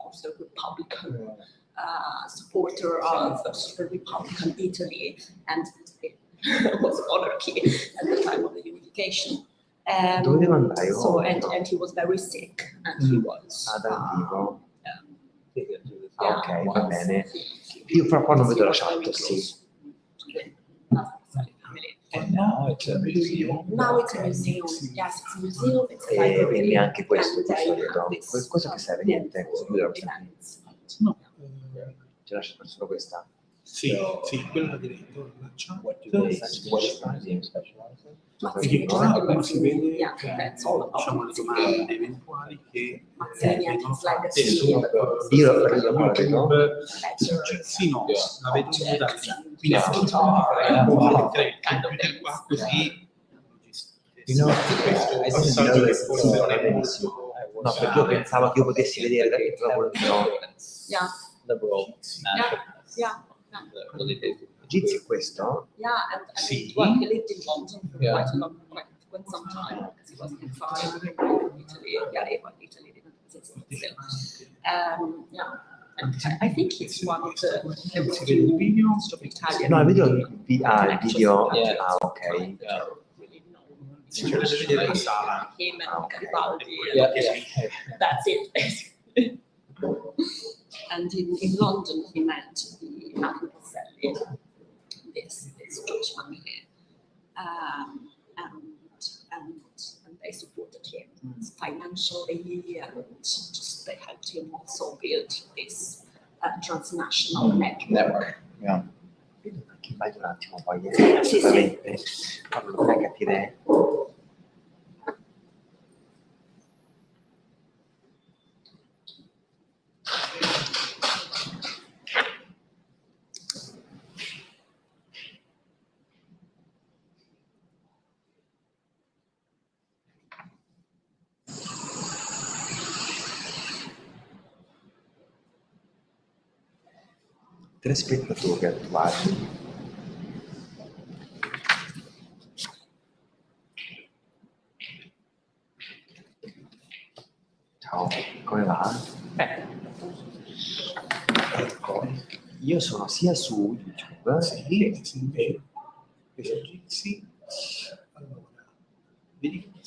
also Republican supporter of Republican Italy, and it was monarchy at the time of the unification. So and he was very sick, and he was. Ok, va bene. Io fra qua non vedo la chat, sì. Now it's a museum. Now it's a museum. Yes, it's a museum. It's a library. Quindi anche questo di And solito. have this, Cosa che serve? Niente. events. No. Ci lascio solo questa. Sì, quella diretto. What do they museum specialize in? Perché qua come si vede Yeah, that's all about diciamo le domande eventuali che vengono fatte su Io lo vedo. sì, no, la vedo da lì. Quindi Yeah. mettere il computer qua così. I Questo didn't know passaggio che this forse non è benissimo. molto No, perché io pensavo che io potessi vedere da che quello che ho. Yeah, Liberal yeah. Giz è questo? Yeah, and Sì. well, he lived in London for Yeah. quite some time because he was exiled in Italy. Yeah, but Italy didn't exist still. Yeah, and I think he's one of the few sort of Italian. No, il video. Yeah. Ah, ok. Yeah. Really known. Sì, c'è da vedere la sala. Him and Okay. Garibaldi. Yeah, and yeah. That's it, basically. And in London, he met the Mario Passelli, this Jewish family, and they supported him financially, and just they helped him also build this transnational network. Yeah. Vedo anche vai un attimo poi. Sì, Esattamente. Allora, vorrei capire. Tre spettatori attuali. Ciao, come va? Ecco, io sono sia su YouTube Sì, sì, sì. Allora, vedi che ho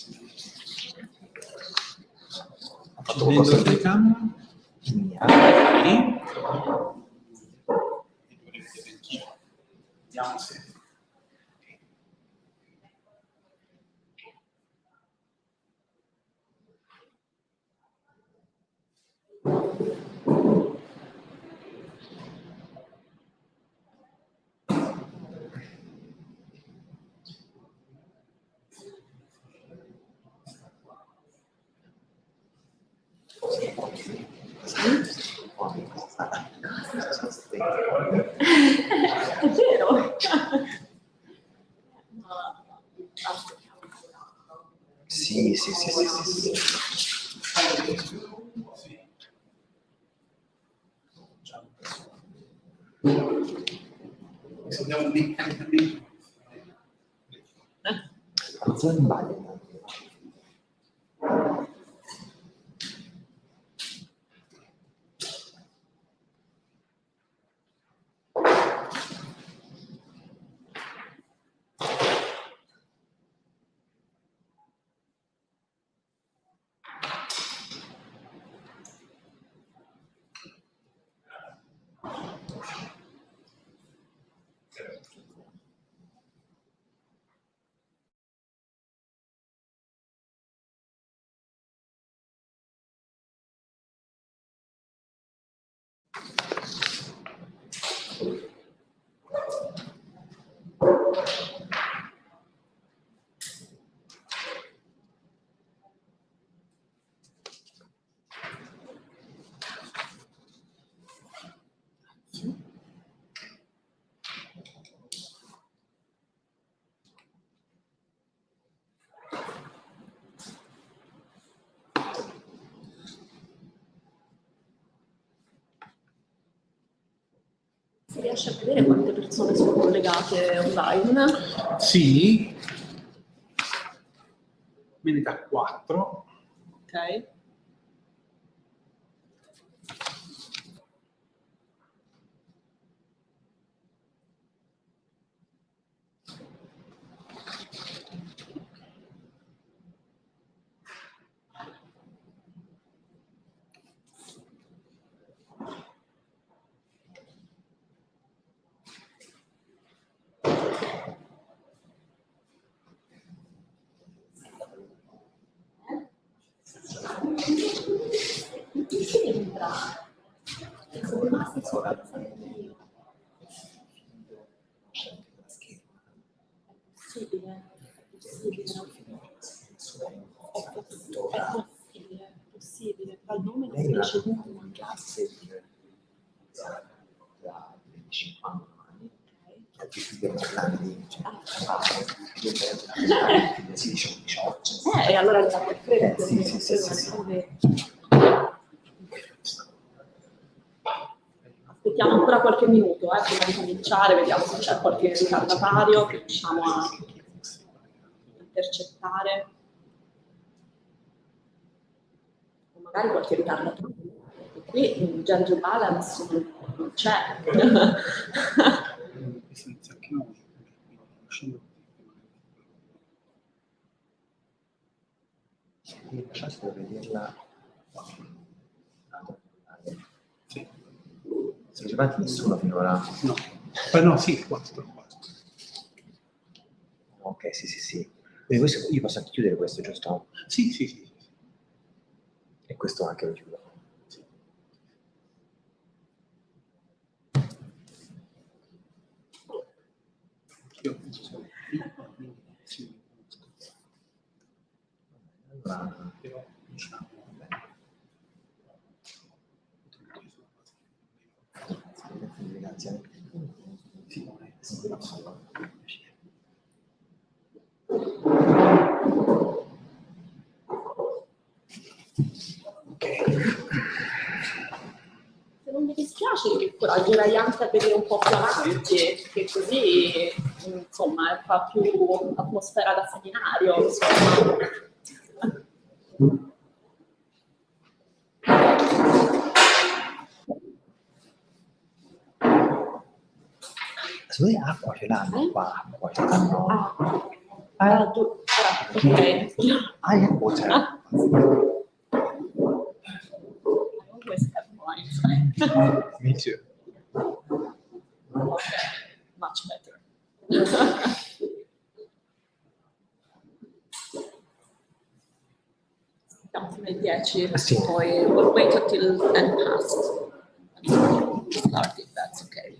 fatto accendendo qualcosa la telecamera. mia. E dovrei vedere anch'io. Vediamo se. È vero? Sì. Se andiamo meccanicamente. Non so in bagno. Si riesce a vedere quante persone sono collegate online? Sì. Me ne dà 4. Ok. Possibile, dal nome non Lei mi era dice in classe da 25 anni, che più di 8 anni, si dice 18. e allora è stato perfetto. Sì. Aspettiamo ancora qualche minuto prima di cominciare, vediamo se c'è qualche ritardatario che riusciamo a intercettare. O magari qualche ritardatario. Qui un gender balance non c'è. Senza chiuso, uscendo. Lasciate vederla. Sì. Non c'è fatto nessuno finora. No. Poi no, sì, 4. Ok, sì. Quindi questo, io posso anche chiudere questo, giusto? Sì. E questo anche lo chiudo. Sì. Io penso sia quindi sì, Allora, però diciamo grazie. sì, Se non mi dispiace, mi incoraggerei anche a vedere un po' più avanti, che così insomma fa più atmosfera da seminario. Insomma. Secondo me acqua ce l'hanno qua, acqua ce l'hanno. Ok. I have water. I always have wine. Me too. Okay, much better. Siamo fino ai 10, Sì. poi we'll wait until 10 past. Start if that's okay.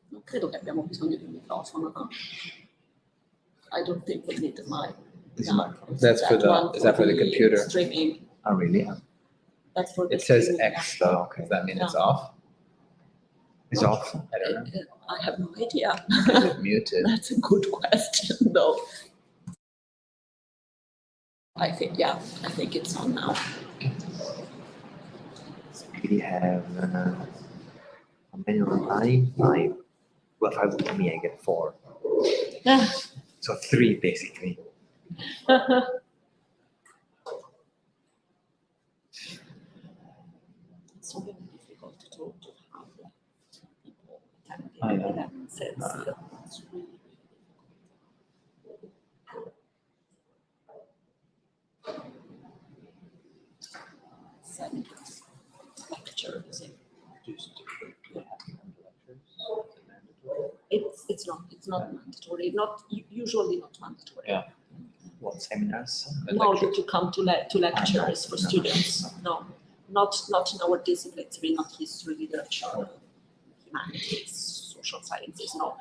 Non credo che abbiamo bisogno di un microfono, no? I don't think we need a mic. This No, microphone. That's for the- one is that for the computer? Streaming. Oh, really? That's for the It says streaming, X though. Okay. Does that mean it's off? It's off. I don't know. I have no idea. Is it muted? That's a good question, though. I think it's on now. So we have how many online? 5. Well, 5 with me, I get 4. So 3 basically. It's so very difficult to have people attending I know. events. It's really lectures. It's not mandatory. Usually not mandatory. Yeah. What seminars? No, to come to lectures for No. students. No, not in our disciplines. Not history, literature, humanities, social sciences. No,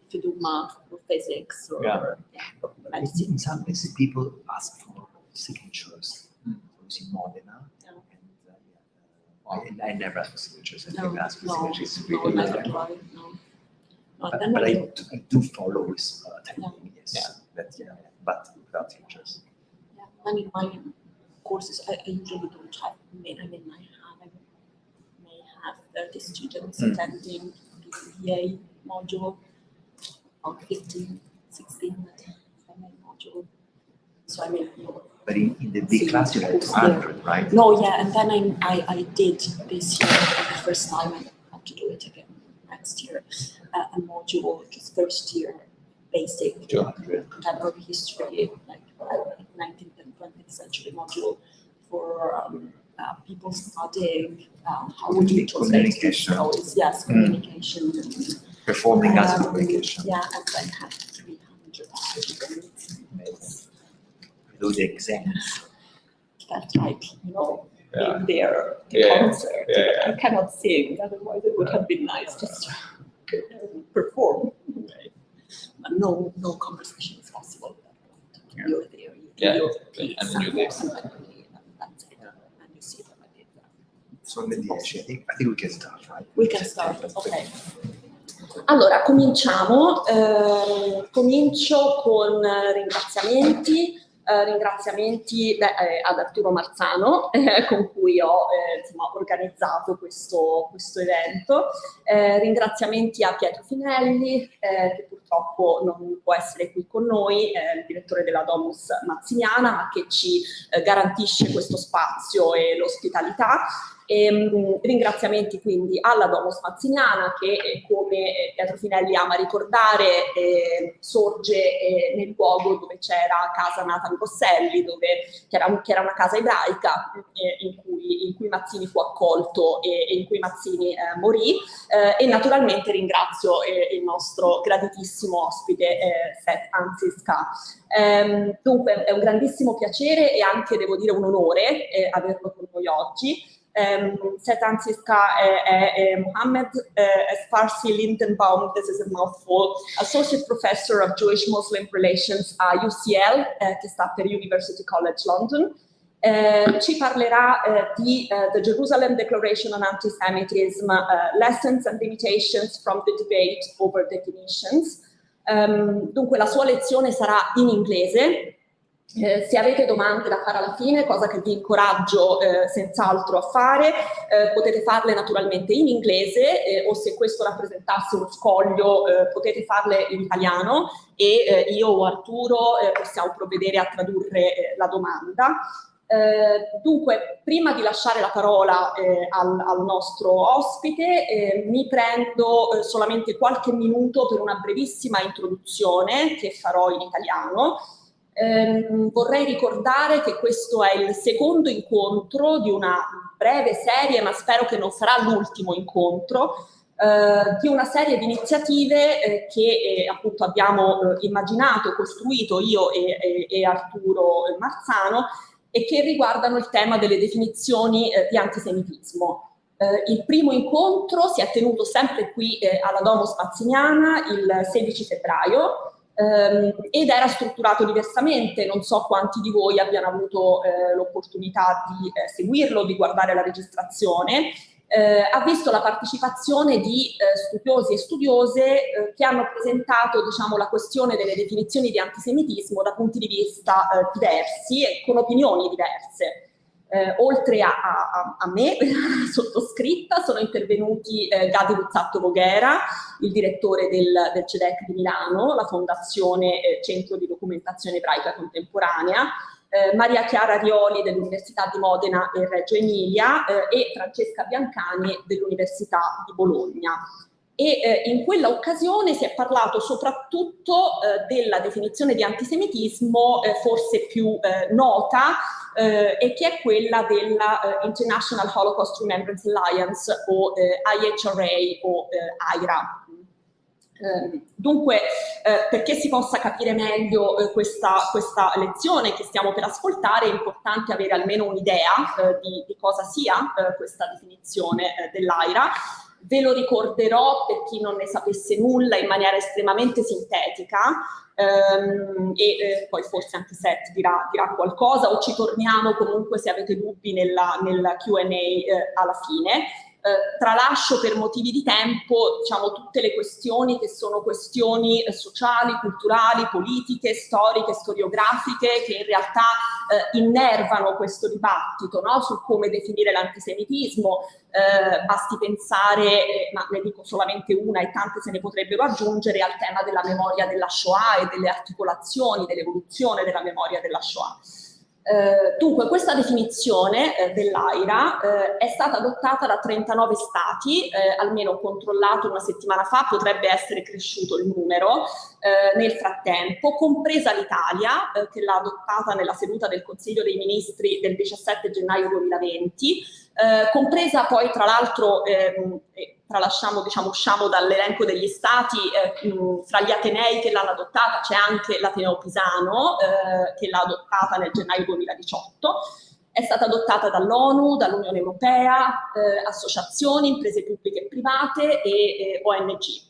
if you do math or physics or medicine. In some places, people ask for signatures. In Modena. Yeah. And I never ask for signatures. I No, never ask for no, signatures. no, Really never like it. tried, no. But Then I do follow with attending, yes. Yeah. That's, but without signatures. Yeah, then in my courses, I usually don't have. I may have 30 students attending the BA module, or 15, 16 MA module. So But in the big See, class, you have who's 200, right? No, yeah, and then I did this year for the first time. I have to do it again next year. A module, which is first year basic 200. contemporary history, like 19th and 20th century module for people studying how would you translate Communication. stories. Yes, communication. Performing as a communication. Yeah, and then have 300 students. do the exams. Felt like, you know, Yeah. being there, the Yeah. concert. Yeah. I cannot sing, otherwise it would have been nice just to perform. But no conversation is possible. Yeah. You're there, you do Yeah. your piece, And then you leave. and that's it. And you see them at the exam. Sono le 10. I think we can start, right? We can start, ok. Allora, cominciamo. Comincio con ringraziamenti. Ringraziamenti ad Arturo Marzano con cui ho insomma, organizzato questo evento. Ringraziamenti a Pietro Finelli che purtroppo non può essere qui con noi, il direttore della Domus Mazziniana, ma che ci garantisce questo spazio e l'ospitalità. Ringraziamenti quindi alla Domus Mazziniana che, come Pietro Finelli ama ricordare, sorge nel luogo dove c'era casa Nathan Rosselli, che era una casa ebraica in cui Mazzini fu accolto e in cui Mazzini morì. E naturalmente ringrazio il nostro graditissimo ospite Seth Anziska. Dunque è un grandissimo piacere e anche, devo dire, un onore averlo con noi oggi. Seth Anziska è Mohammed Esfarsi Lindenbaum, this is a mouthful, Associate Professor of Jewish Muslim Relations a UCL, che sta per University College London. Ci parlerà di The Jerusalem Declaration on Antisemitism, Lessons and Limitations from the Debate over Definitions. Dunque la sua lezione sarà in inglese. Se avete domande da fare alla fine, cosa che vi incoraggio senz'altro a fare, potete farle naturalmente in inglese o se questo rappresentasse uno scoglio potete farle in italiano e io o Arturo possiamo provvedere a tradurre la domanda. Dunque, prima di lasciare la parola al nostro ospite, mi prendo solamente qualche minuto per una brevissima introduzione che farò in italiano. Vorrei ricordare che questo è il secondo incontro di una breve serie, ma spero che non sarà l'ultimo incontro, di una serie di iniziative che appunto abbiamo immaginato, costruito io e Arturo Marzano e che riguardano il tema delle definizioni di antisemitismo. Il primo incontro si è tenuto sempre qui alla Domus Mazziniana il 16 febbraio ed era strutturato diversamente. Non so quanti di voi abbiano avuto l'opportunità di seguirlo, di guardare la registrazione. Ha visto la partecipazione di studiosi e studiose che hanno presentato, diciamo, la questione delle definizioni di antisemitismo da punti di vista diversi e con opinioni diverse. Oltre a me, sottoscritta, sono intervenuti Gadi Luzzatto Voghera, il direttore del CEDEC di Milano, la Fondazione Centro di Documentazione Ebraica Contemporanea, Maria Chiara Rioli dell'Università di Modena e Reggio Emilia e Francesca Biancani dell'Università di Bologna. E in quella occasione si è parlato soprattutto della definizione di antisemitismo forse più nota e che è quella della International Holocaust Remembrance Alliance o IHRA o IRA. Dunque, perché si possa capire meglio questa lezione che stiamo per ascoltare, è importante avere almeno un'idea di cosa sia questa definizione dell'AIRA. Ve lo ricorderò per chi non ne sapesse nulla in maniera estremamente sintetica e poi forse anche Seth dirà qualcosa o ci torniamo comunque se avete dubbi nella Q&A alla fine. Tralascio per motivi di tempo, diciamo, tutte le questioni che sono questioni sociali, culturali, politiche, storiche, storiografiche, che in realtà innervano questo dibattito, no? Su come definire l'antisemitismo. Basti pensare, ma ne dico solamente una e tante se ne potrebbero aggiungere, al tema della memoria della Shoah e delle articolazioni, dell'evoluzione della memoria della Shoah. Dunque, questa definizione dell'AIRA è stata adottata da 39 stati, almeno controllato una settimana fa, potrebbe essere cresciuto il numero nel frattempo, compresa l'Italia, che l'ha adottata nella seduta del Consiglio dei Ministri del 17 gennaio 2020, compresa poi tra l'altro tralasciamo, diciamo, usciamo dall'elenco degli stati, fra gli atenei che l'hanno adottata c'è anche l'Ateneo Pisano, che l'ha adottata nel gennaio 2018. È stata adottata dall'ONU, dall'Unione Europea, associazioni, imprese pubbliche e private e ONG.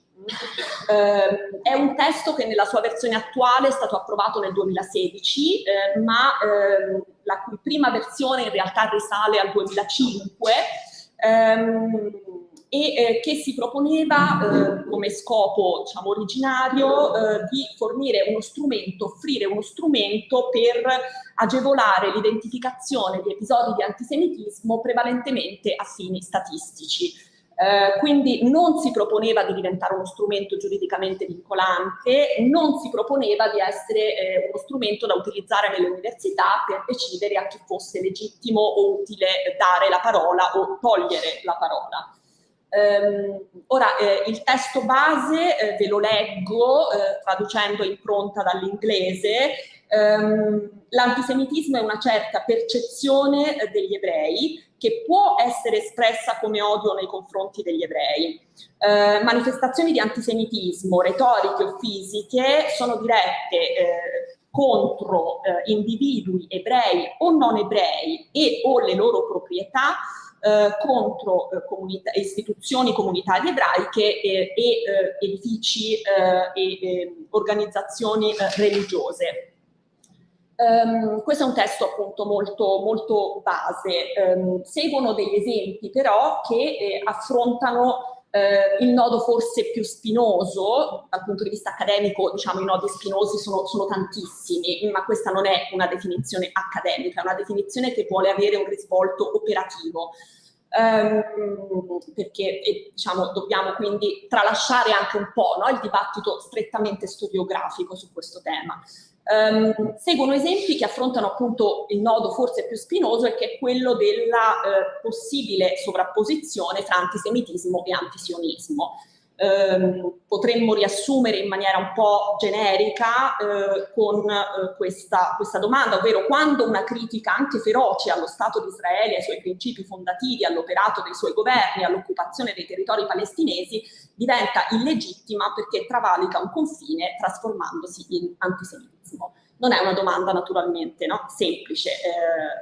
È un testo che nella sua versione attuale è stato approvato nel 2016, ma la cui prima versione in realtà risale al 2005 e che si proponeva come scopo, diciamo, originario di fornire uno strumento, offrire uno strumento per agevolare l'identificazione di episodi di antisemitismo prevalentemente a fini statistici. Quindi non si proponeva di diventare uno strumento giuridicamente vincolante, non si proponeva di essere uno strumento da utilizzare nelle università per decidere a chi fosse legittimo o utile dare la parola o togliere la parola. Ora, il testo base ve lo leggo traducendo in pronta dall'inglese. L'antisemitismo è una certa percezione degli ebrei che può essere espressa come odio nei confronti degli ebrei. Manifestazioni di antisemitismo, retoriche o fisiche, sono dirette contro individui ebrei o non ebrei e o le loro proprietà, contro istituzioni comunitarie ebraiche e edifici e organizzazioni religiose. Questo è un testo appunto molto base. Seguono degli esempi però che affrontano il nodo forse più spinoso dal punto di vista accademico. Diciamo, i nodi spinosi sono tantissimi, ma questa non è una definizione accademica, è una definizione che vuole avere un risvolto operativo. Perché diciamo, dobbiamo quindi tralasciare anche un po', no, il dibattito strettamente storiografico su questo tema. Seguono esempi che affrontano appunto il nodo forse più spinoso, e che è quello della possibile sovrapposizione tra antisemitismo e antisionismo. Potremmo riassumere in maniera un po' generica con questa domanda, ovvero quando una critica anche feroce allo Stato di Israele, ai suoi principi fondativi, all'operato dei suoi governi, all'occupazione dei territori palestinesi, diventa illegittima perché travalica un confine trasformandosi in antisemitismo. Non è una domanda naturalmente, no, semplice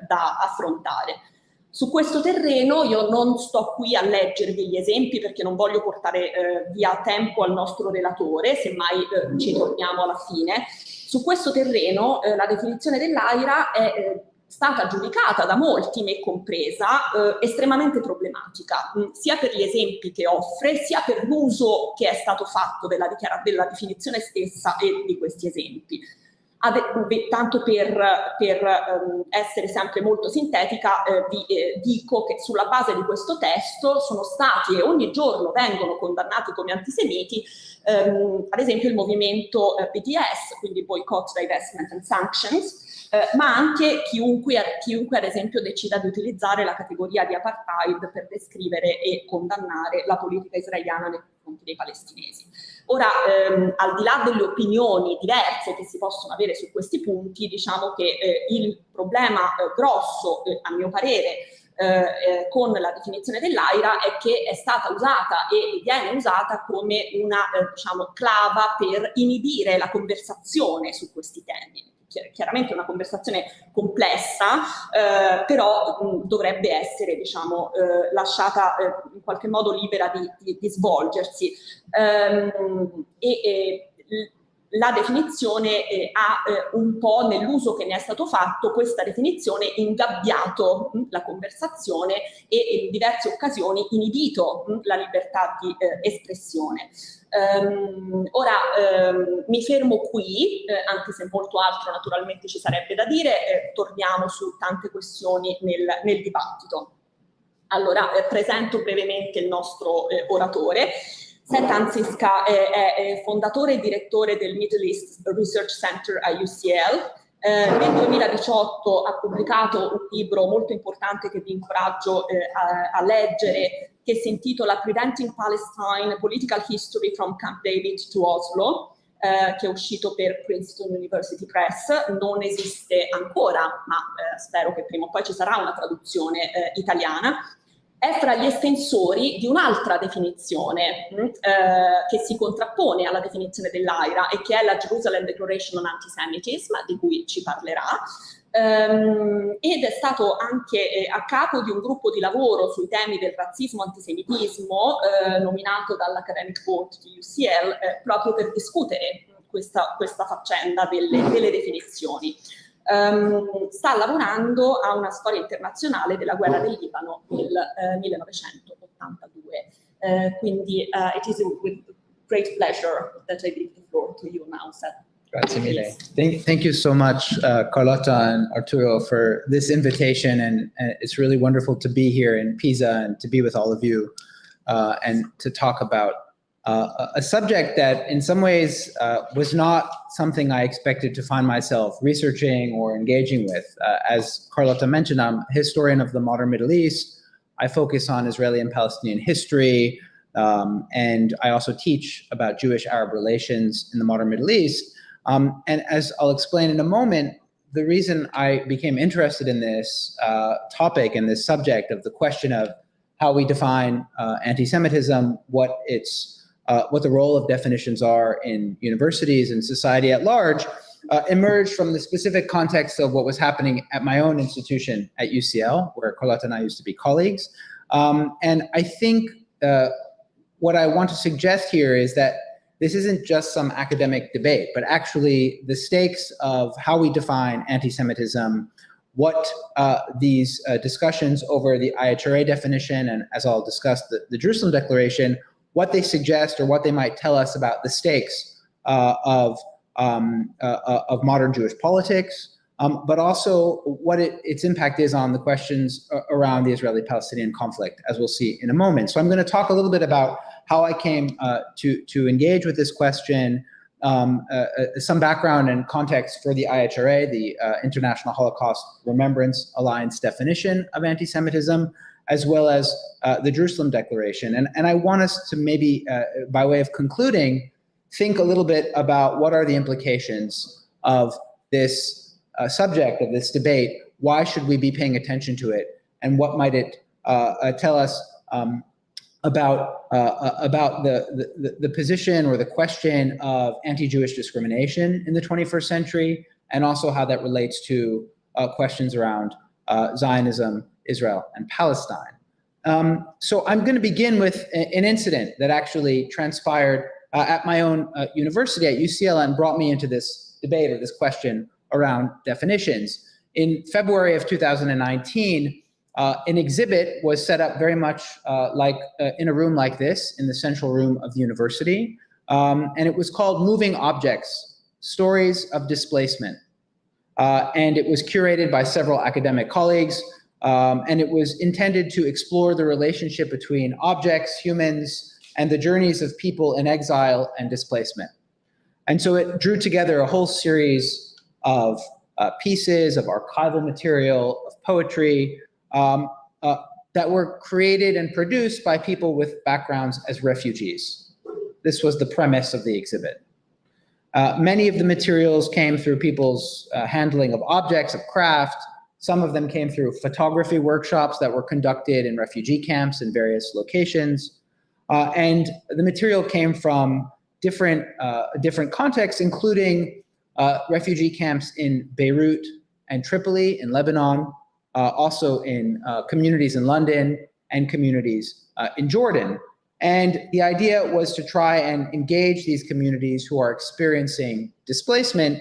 da affrontare. Su questo terreno io non sto qui a leggervi gli esempi perché non voglio portare via tempo al nostro relatore, semmai ci torniamo alla fine. Su questo terreno la definizione dell'AIRA è stata giudicata da molti, me compresa, estremamente problematica, sia per gli esempi che offre, sia per l'uso che è stato fatto della definizione stessa e di questi esempi. Tanto per essere sempre molto sintetica, vi dico che sulla base di questo testo sono stati e ogni giorno vengono condannati come antisemiti ad esempio il movimento BDS, quindi Boycott, Divestment and Sanctions, ma anche chiunque ad esempio decida di utilizzare la categoria di apartheid per descrivere e condannare la politica israeliana nei confronti dei palestinesi. Ora, al di là delle opinioni diverse che si possono avere su questi punti, diciamo che il problema grosso, a mio parere, con la definizione dell'AIRA è che è stata usata e viene usata come una diciamo, clava per inibire la conversazione su questi temi. Chiaramente una conversazione complessa, però dovrebbe essere diciamo, lasciata in qualche modo libera di svolgersi. La definizione ha un po', nell'uso che ne è stato fatto, questa definizione ingabbiato la conversazione e in diverse occasioni inibito la libertà di espressione. Ora mi fermo qui, anche se molto altro naturalmente ci sarebbe da dire, torniamo su tante questioni nel dibattito. Allora, presento brevemente il nostro oratore. Seth Anziska è fondatore e direttore del Middle East Research Center a UCL. Nel 2018 ha pubblicato un libro molto importante che vi incoraggio a leggere, che si intitola Preventing Palestine, Political History from Camp David to Oslo, che è uscito per Princeton University Press. Non esiste ancora, ma spero che prima o poi ci sarà una traduzione italiana. è fra gli estensori di un'altra definizione che si contrappone alla definizione dell'AIRA e che è la Jerusalem Declaration on Antisemitism, di cui ci parlerà, ed è stato anche a capo di un gruppo di lavoro sui temi del razzismo e antisemitismo nominato dall'Academic Board di UCL proprio per discutere questa faccenda delle definizioni. Sta lavorando a una storia internazionale della guerra del Libano nel 1982. Quindi it is with great pleasure that I give the floor to you now, Seth. Grazie mille. Thank you so much, Carlotta and Arturo, for this invitation. And it's really wonderful to be here in Pisa and to be with all of you and to talk about a subject that in some ways was not something I expected to find myself researching or engaging with. As Carlotta mentioned, I'm a historian of the modern Middle East. I focus on Israeli and Palestinian history, and I also teach about Jewish-Arab relations in the modern Middle East. And as I'll explain in a moment, the reason I became interested in this topic and this subject of the question of how we define anti-Semitism, what the role of definitions are in universities and society at large, emerged from the specific context of what was happening at my own institution at UCL, where Carlotta and I used to be colleagues. And I think what I want to suggest here is that this isn't just some academic debate, but actually the stakes of how we define anti-Semitism, what these discussions over the IHRA definition, and as I'll discuss the Jerusalem Declaration, what they suggest or what they might tell us about the stakes of modern Jewish politics, but also what its impact is on the questions around the Israeli-Palestinian conflict, as we'll see in a moment. So I'm going to talk a little bit about how I came to engage with this question, some background and context for the IHRA, the International Holocaust Remembrance Alliance definition of anti-Semitism, as well as the Jerusalem Declaration. And I want us to maybe, by way of concluding, think a little bit about what are the implications of this subject, of this debate. Why should we be paying attention to it? And what might it tell us about the position or the question of anti-Jewish discrimination in the 21st century, and also how that relates to questions around Zionism, Israel, and Palestine. So I'm going to begin with an incident that actually transpired at my own university at UCL and brought me into this debate or this question around definitions. In February of 2019, an exhibit was set up very much like in a room like this, in the central room of the university, and it was called Moving Objects, Stories of Displacement. And it was curated by several academic colleagues, and it was intended to explore the relationship between objects, humans, and the journeys of people in exile and displacement. And so it drew together a whole series of pieces of archival material, of poetry, that were created and produced by people with backgrounds as refugees. This was the premise of the exhibit. Many of the materials came through people's handling of objects, of craft. Some of them came through photography workshops that were conducted in refugee camps in various locations. And the material came from different contexts, including refugee camps in Beirut and Tripoli in Lebanon, also in communities in London and communities in Jordan. And the idea was to try and engage these communities who are experiencing displacement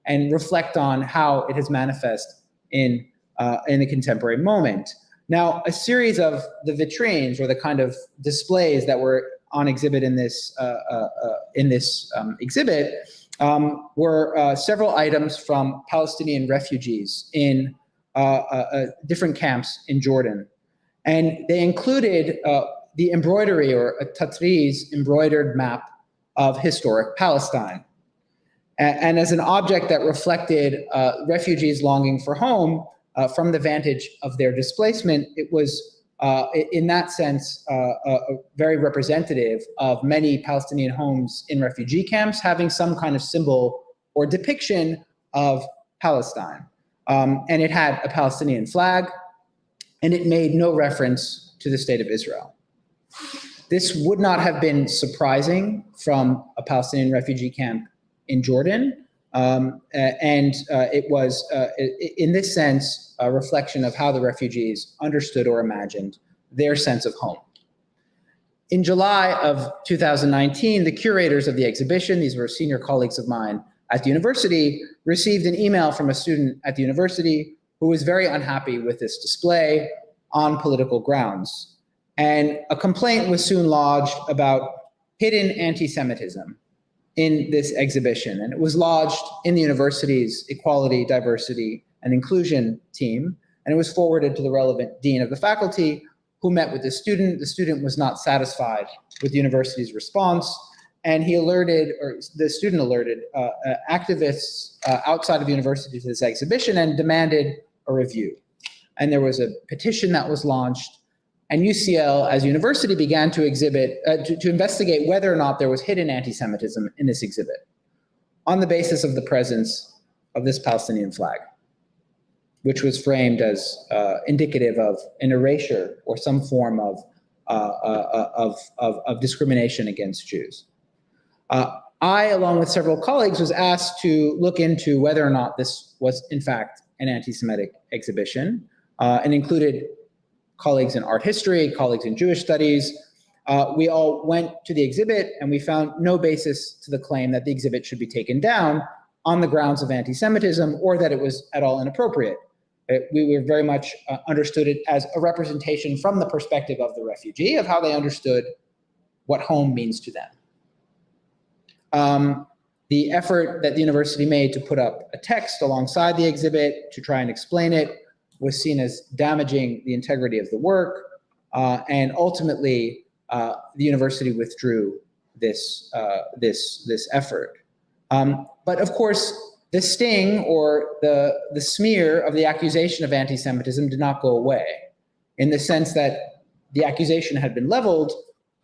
and reflect on how it has manifested in the contemporary moment. Now, a series of the vitrines, or the kind of displays that were on exhibit in this exhibit, were several items from Palestinian refugees in different camps in Jordan. And they included the embroidery, or a tatriz, embroidered map of historic Palestine. And as an object that reflected refugees longing for home from the vantage of their displacement, it was, in that sense, very representative of many Palestinian homes in refugee camps having some kind of symbol or depiction of Palestine. And it had a Palestinian flag, and it made no reference to the state of Israel. This would not have been surprising from a Palestinian refugee camp in Jordan, and it was, in this sense, a reflection of how the refugees understood or imagined their sense of home. In July of 2019, the curators of the exhibition, these were senior colleagues of mine at the university, received an email from a student at the university who was very unhappy with this display on political grounds. And a complaint was soon lodged about hidden anti-Semitism in this exhibition. And it was lodged in the university's Equality, Diversity, and Inclusion team. And it was forwarded to the relevant dean of the faculty, who met with the student. The student was not satisfied with the university's response. And he alerted, or the student alerted, activists outside of the university to this exhibition and demanded a review. And there was a petition that was launched. And UCL, as a university, began to investigate whether or not there was hidden anti-Semitism in this exhibit on the basis of the presence of this Palestinian flag, which was framed as indicative of an erasure or some form of discrimination against Jews. I, along with several colleagues, was asked to look into whether or not this was, in fact, an anti-Semitic exhibition, and included colleagues in art history, colleagues in Jewish studies. We all went to the exhibit, and we found no basis to the claim that the exhibit should be taken down on the grounds of anti-Semitism or that it was at all inappropriate. We were very much understood it as a representation from the perspective of the refugee of how they understood what home means to them. The effort that the university made to put up a text alongside the exhibit to try and explain it was seen as damaging the integrity of the work, and ultimately the university withdrew this effort. But of course, the sting or the smear of the accusation of anti-Semitism did not go away, in the sense that the accusation had been leveled,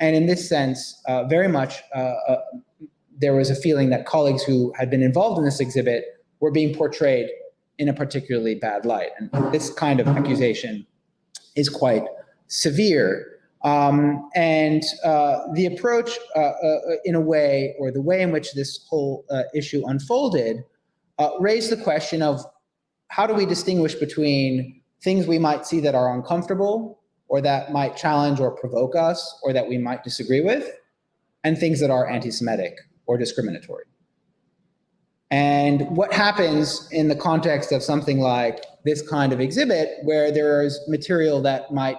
and in this sense, very much there was a feeling that colleagues who had been involved in this exhibit were being portrayed in a particularly bad light. And this kind of accusation is quite severe. And the approach, in a way, or the way in which this whole issue unfolded, raised the question of how do we distinguish between things we might see that are uncomfortable, or that might challenge or provoke us, or that we might disagree with, and things that are anti-Semitic or discriminatory. And what happens in the context of something like this kind of exhibit, where there is material that might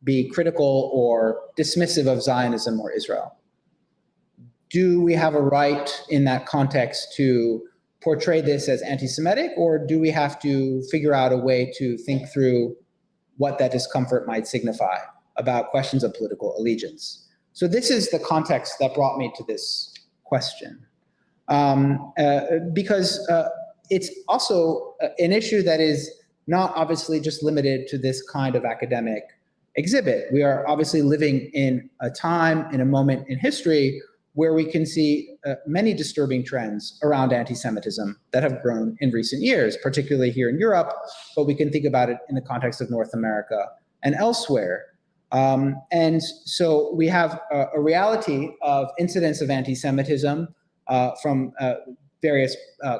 be critical or dismissive of Zionism or Israel? Do we have a right in that context to portray this as anti-Semitic, or do we have to figure out a way to think through what that discomfort might signify about questions of political allegiance? So this is the context that brought me to this question. Because it's also an issue that is not obviously just limited to this kind of academic exhibit. We are obviously living in a time, in a moment in history where we can see many disturbing trends around anti-Semitism that have grown in recent years, particularly here in Europe, but we can think about it in the context of North America and elsewhere. And so we have a reality of incidents of anti-Semitism from various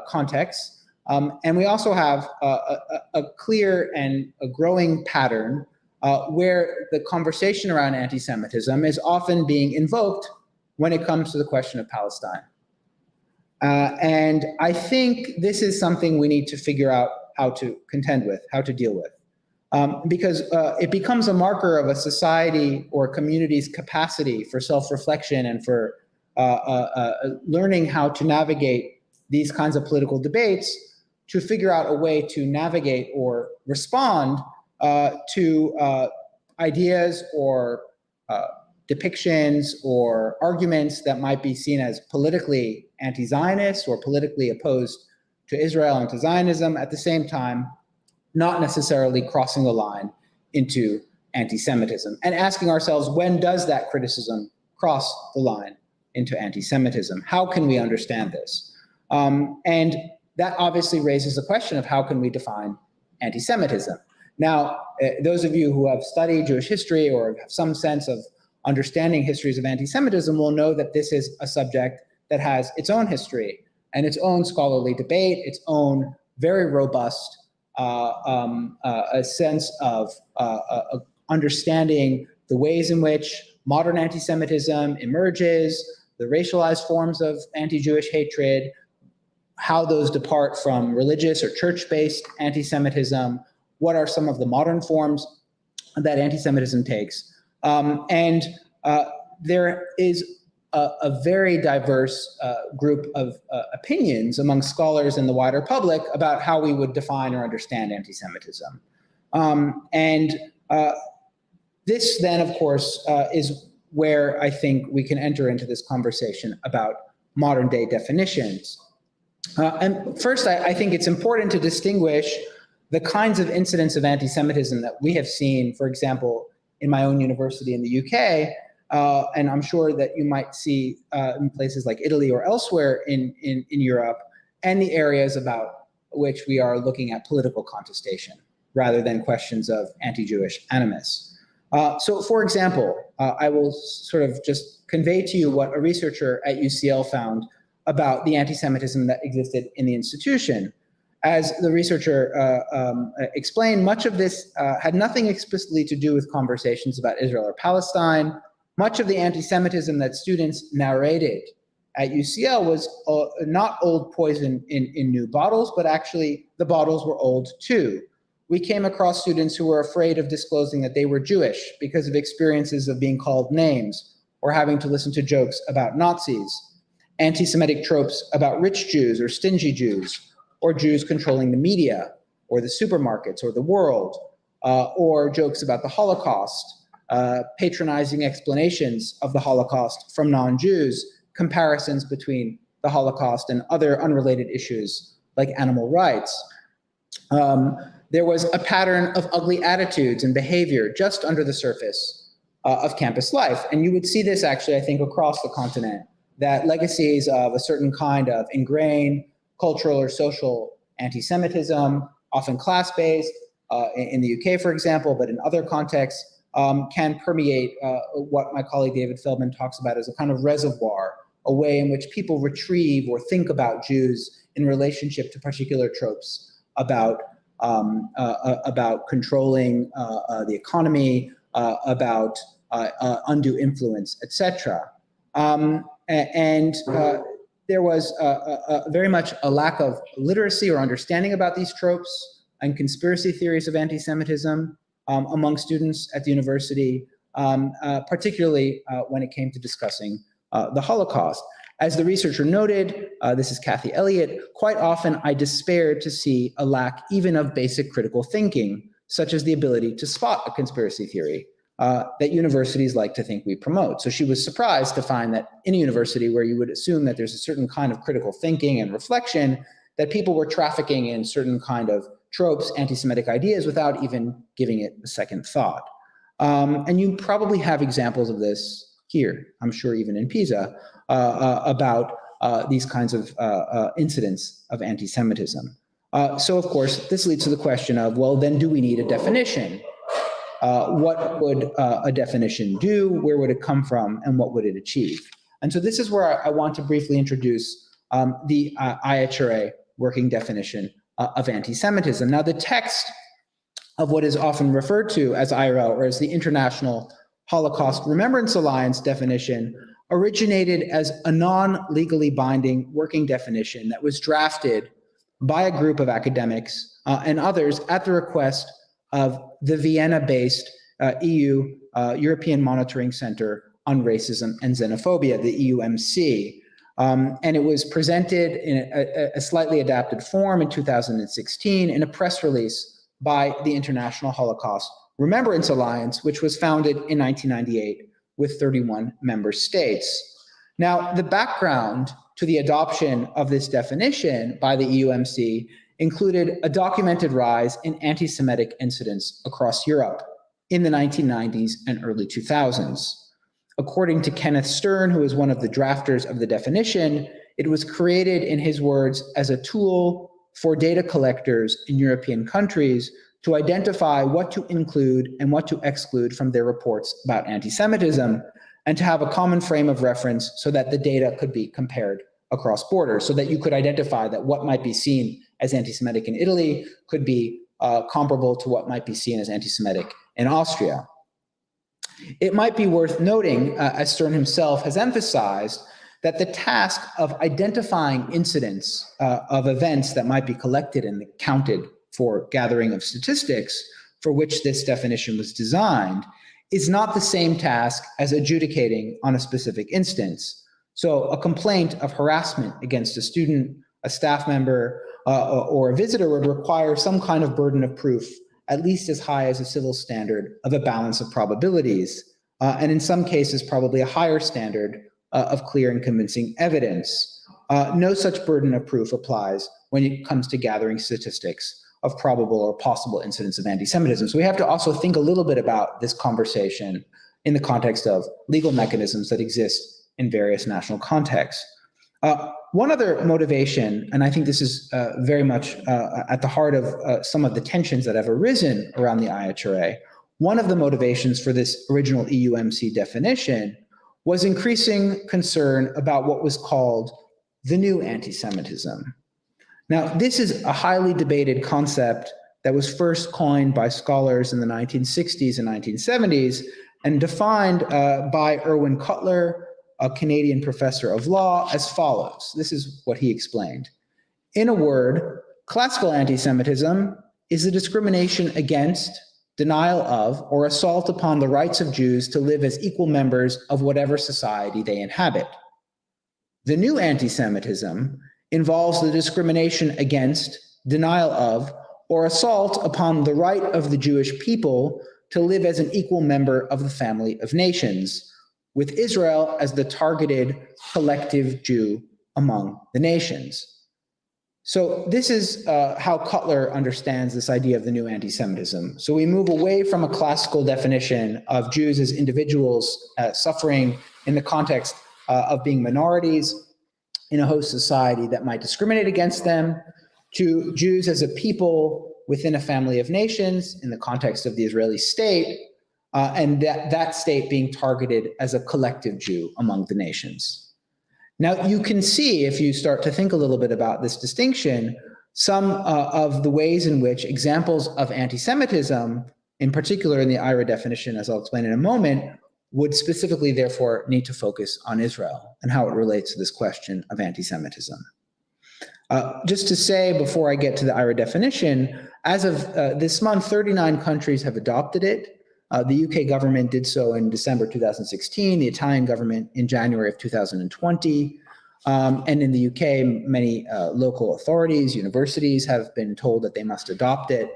contexts. And we also have a clear and a growing pattern where the conversation around anti-Semitism is often being invoked when it comes to the question of Palestine. And I think this is something we need to figure out how to contend with, how to deal with. Because it becomes a marker of a society or a community's capacity for self-reflection and for learning how to navigate these kinds of political debates, to figure out a way to navigate or respond to ideas or depictions or arguments that might be seen as politically anti-Zionist or politically opposed to Israel and to Zionism, at the same time not necessarily crossing the line into anti-Semitism, and asking ourselves, when does that criticism cross the line into anti-Semitism? How can we understand this? And that obviously raises the question of how can we define anti-Semitism? Now, those of you who have studied Jewish history or have some sense of understanding histories of anti-Semitism will know that this is a subject that has its own history and its own scholarly debate, its own very robust a sense of understanding the ways in which modern anti-Semitism emerges, the racialized forms of anti-Jewish hatred, how those depart from religious or church-based anti-Semitism, what are some of the modern forms that anti-Semitism takes. And there is a very diverse group of opinions among scholars and the wider public about how we would define or understand anti-Semitism. This then, of course, is where I think we can enter into this conversation about modern day definitions. And first, I think it's important to distinguish the kinds of incidents of anti-Semitism that we have seen, for example, in my own university in the UK, and I'm sure that you might see in places like Italy or elsewhere in Europe, and the areas about which we are looking at political contestation rather than questions of anti-Jewish animus. So, for example, I will sort of just convey to you what a researcher at UCL found about the anti-Semitism that existed in the institution. As the researcher explained, much of this had nothing explicitly to do with conversations about Israel or Palestine. Much of the anti-Semitism that students narrated at UCL was not old poison in new bottles, but actually the bottles were old too. We came across students who were afraid of disclosing that they were Jewish because of experiences of being called names or having to listen to jokes about Nazis, anti-Semitic tropes about rich Jews or stingy Jews, or Jews controlling the media or the supermarkets or the world, or jokes about the Holocaust, patronizing explanations of the Holocaust from non-Jews, comparisons between the Holocaust and other unrelated issues like animal rights. There was a pattern of ugly attitudes and behavior just under the surface of campus life. And you would see this actually, I think, across the continent, that legacies of a certain kind of ingrained cultural or social anti-Semitism, often class-based, in the UK, for example, but in other contexts, can permeate what my colleague David Feldman talks about as a kind of reservoir, a way in which people retrieve or think about Jews in relationship to particular tropes about controlling the economy, about undue influence, etc. There was very much a lack of literacy or understanding about these tropes and conspiracy theories of anti-Semitism among students at the university, particularly when it came to discussing the Holocaust. As the researcher noted, this is Kathy Elliott, quite often I despaired to see a lack even of basic critical thinking, such as the ability to spot a conspiracy theory that universities like to think we promote. So she was surprised to find that in a university where you would assume that there's a certain kind of critical thinking and reflection, that people were trafficking in certain kind of tropes, anti-Semitic ideas, without even giving it a second thought. And you probably have examples of this here, I'm sure even in Pisa, about these kinds of incidents of anti-Semitism. So of course, this leads to the question of, well, then do we need a definition? What would a definition do? Where would it come from? And what would it achieve? And so this is where I want to briefly introduce the IHRA working definition of anti-Semitism. Now, the text of what is often referred to as IRA, or as the International Holocaust Remembrance Alliance definition, originated as a non-legally binding working definition that was drafted by a group of academics and others at the request of the Vienna-based EU, European Monitoring Center on Racism and Xenophobia, the EUMC. And it was presented in a slightly adapted form in 2016 in a press release by the International Holocaust Remembrance Alliance, which was founded in 1998 with 31 member states. Now, the background to the adoption of this definition by the EUMC included a documented rise in anti-Semitic incidents across Europe in the 1990s and early 2000s. According to Kenneth Stern, who is one of the drafters of the definition, it was created, in his words, as a tool for data collectors in European countries to identify what to include and what to exclude from their reports about anti-Semitism, and to have a common frame of reference so that the data could be compared across borders, so that you could identify that what might be seen as anti-Semitic in Italy could be comparable to what might be seen as anti-Semitic in Austria. It might be worth noting, as Stern himself has emphasized, that the task of identifying incidents of events that might be collected and counted for gathering of statistics, for which this definition was designed, is not the same task as adjudicating on a specific instance. So a complaint of harassment against a student, a staff member, or a visitor would require some kind of burden of proof, at least as high as a civil standard of a balance of probabilities, and in some cases probably a higher standard of clear and convincing evidence. No such burden of proof applies when it comes to gathering statistics of probable or possible incidents of anti-Semitism. So we have to also think a little bit about this conversation in the context of legal mechanisms that exist in various national contexts. One other motivation, and I think this is very much at the heart of some of the tensions that have arisen around the IHRA, one of the motivations for this original EUMC definition was increasing concern about what was called the new anti-Semitism. Now, this is a highly debated concept that was first coined by scholars in the 1960s and 1970s and defined by Irwin Cutler, a Canadian professor of law, as follows. This is what he explained. In a word, classical anti-Semitism is a discrimination against, denial of, or assault upon the rights of Jews to live as equal members of whatever society they inhabit. The new anti-Semitism involves the discrimination against, denial of, or assault upon the right of the Jewish people to live as an equal member of the family of nations, with Israel as the targeted collective Jew among the nations. So this is how Cutler understands this idea of the new anti-Semitism. So we move away from a classical definition of Jews as individuals suffering in the context of being minorities in a host society that might discriminate against them, to Jews as a people within a family of nations in the context of the Israeli state, and that state being targeted as a collective Jew among the nations. Now, you can see, if you start to think a little bit about this distinction, some of the ways in which examples of anti-Semitism, in particular in the IRA definition, as I'll explain in a moment, would specifically, therefore, need to focus on Israel and how it relates to this question of anti-Semitism. Just to say, before I get to the IRA definition, as of this month, 39 countries have adopted it. The UK government did so in December 2016, the Italian government in January of 2020. And in the UK, many local authorities, universities have been told that they must adopt it.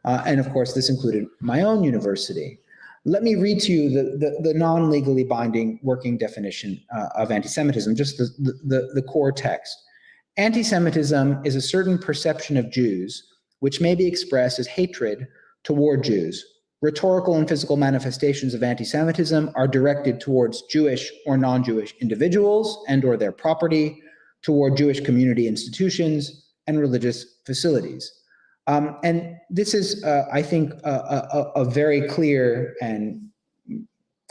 And of course, this included my own university. Let me read to you the non-legally binding working definition of anti-Semitism, just the core text. Anti-Semitism is a certain perception of Jews which may be expressed as hatred toward Jews. Rhetorical and physical manifestations of anti-Semitism are directed towards Jewish or non-Jewish individuals and or their property, toward Jewish community institutions and religious facilities. And this is, I think, a very clear and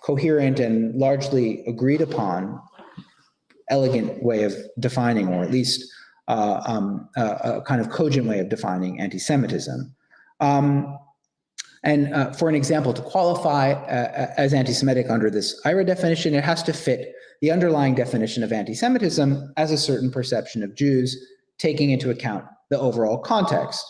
coherent and largely agreed upon elegant way of defining, or at least a kind of cogent way of defining anti-Semitism. And for an example, to qualify as anti-Semitic under this IRA definition, it has to fit the underlying definition of anti-Semitism as a certain perception of Jews, taking into account the overall context.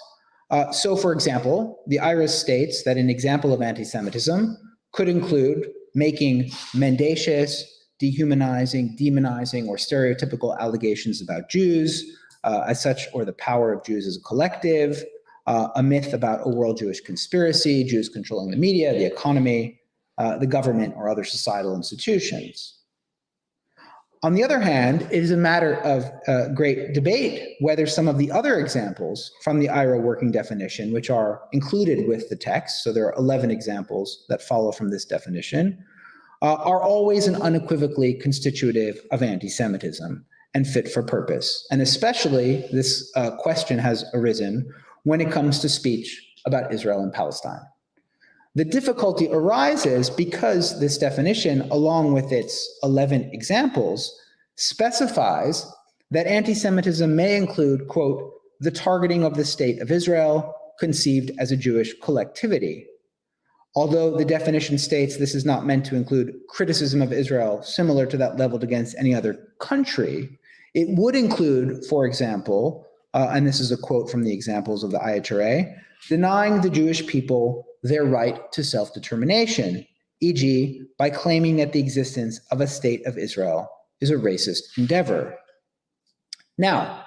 So, for example, the IRA states that an example of anti-Semitism could include making mendacious, dehumanizing, demonizing, or stereotypical allegations about Jews as such, or the power of Jews as a collective, a myth about a world Jewish conspiracy, Jews controlling the media, the economy, the government, or other societal institutions. On the other hand, it is a matter of great debate whether some of the other examples from the IRA working definition, which are included with the text, so there are 11 examples that follow from this definition, are always and unequivocally constitutive of anti-Semitism and fit for purpose. And especially this question has arisen when it comes to speech about Israel and Palestine. The difficulty arises because this definition, along with its 11 examples, specifies that anti-Semitism may include, quote, the targeting of the state of Israel conceived as a Jewish collectivity. Although the definition states this is not meant to include criticism of Israel similar to that leveled against any other country, it would include, for example, and this is a quote from the examples of the IHRA, denying the Jewish people their right to self-determination, e.g., by claiming that the existence of a state of Israel is a racist endeavor. Now,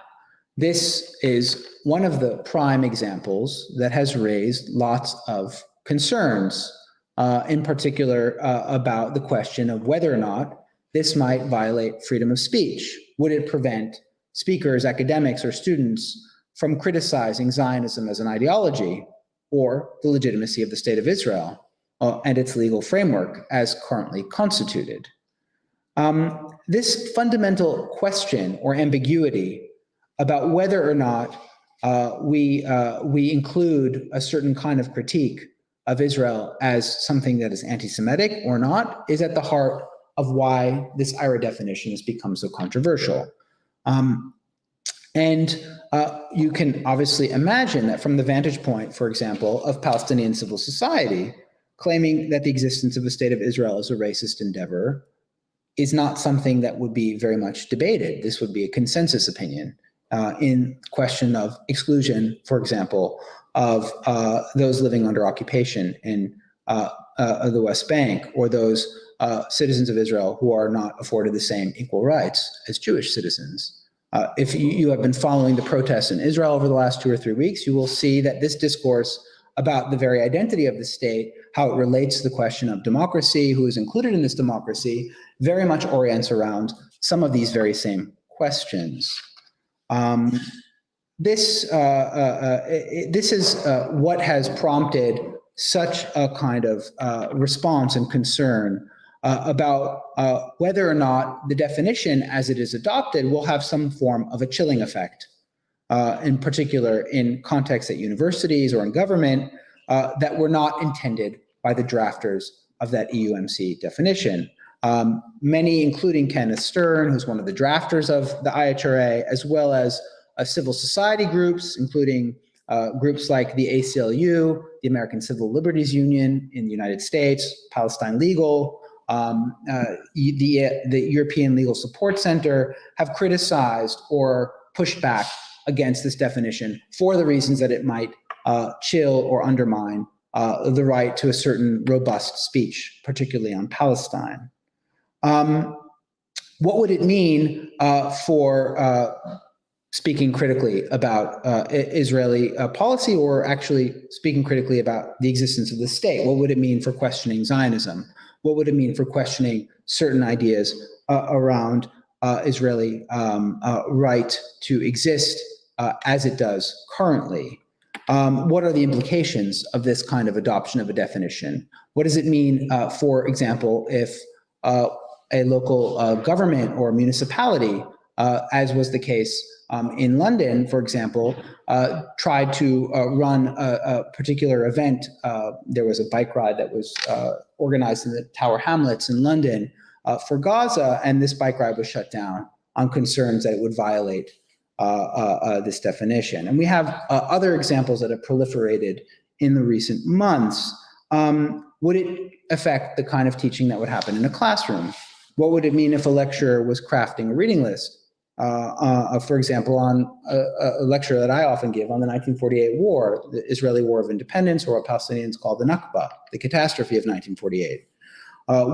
this is one of the prime examples that has raised lots of concerns, in particular about the question of whether or not this might violate freedom of speech. Would it prevent speakers, academics, or students from criticizing Zionism as an ideology or the legitimacy of the state of Israel and its legal framework as currently constituted? This fundamental question or ambiguity about whether or not we include a certain kind of critique of Israel as something that is anti-Semitic or not is at the heart of why this IRA definition has become so controversial. You can obviously imagine that from the vantage point, for example, of Palestinian civil society, claiming that the existence of the state of Israel is a racist endeavor is not something that would be very much debated. This would be a consensus opinion in question of exclusion, for example, of those living under occupation in the West Bank, or those citizens of Israel who are not afforded the same equal rights as Jewish citizens. If you have been following the protests in Israel over the last 2 or 3 weeks, you will see that this discourse about the very identity of the state, how it relates to the question of democracy, who is included in this democracy, very much orients around some of these very same questions. This is what has prompted such a kind of response and concern about whether or not the definition as it is adopted will have some form of a chilling effect, in particular in contexts at universities or in government that were not intended by the drafters of that EUMC definition. Many, including Kenneth Stern, who's one of the drafters of the IHRA, as well as civil society groups, including groups like the ACLU, the American Civil Liberties Union in the United States, Palestine Legal, the European Legal Support Center, have criticized or pushed back against this definition for the reasons that it might chill or undermine the right to a certain robust speech, particularly on Palestine. What would it mean for speaking critically about Israeli policy, or actually speaking critically about the existence of the state? What would it mean for questioning Zionism? What would it mean for questioning certain ideas around Israeli right to exist as it does currently? What are the implications of this kind of adoption of a definition? What does it mean, for example, if a local government or municipality, as was the case in London, for example, tried to run a particular event? There was a bike ride that was organized in the Tower Hamlets in London for Gaza, and this bike ride was shut down on concerns that it would violate this definition. And we have other examples that have proliferated in the recent months. Would it affect the kind of teaching that would happen in a classroom? What would it mean if a lecturer was crafting a reading list, for example, on a lecture that I often give on the 1948 war, the Israeli War of Independence, or what Palestinians call the Nakba, the catastrophe of 1948?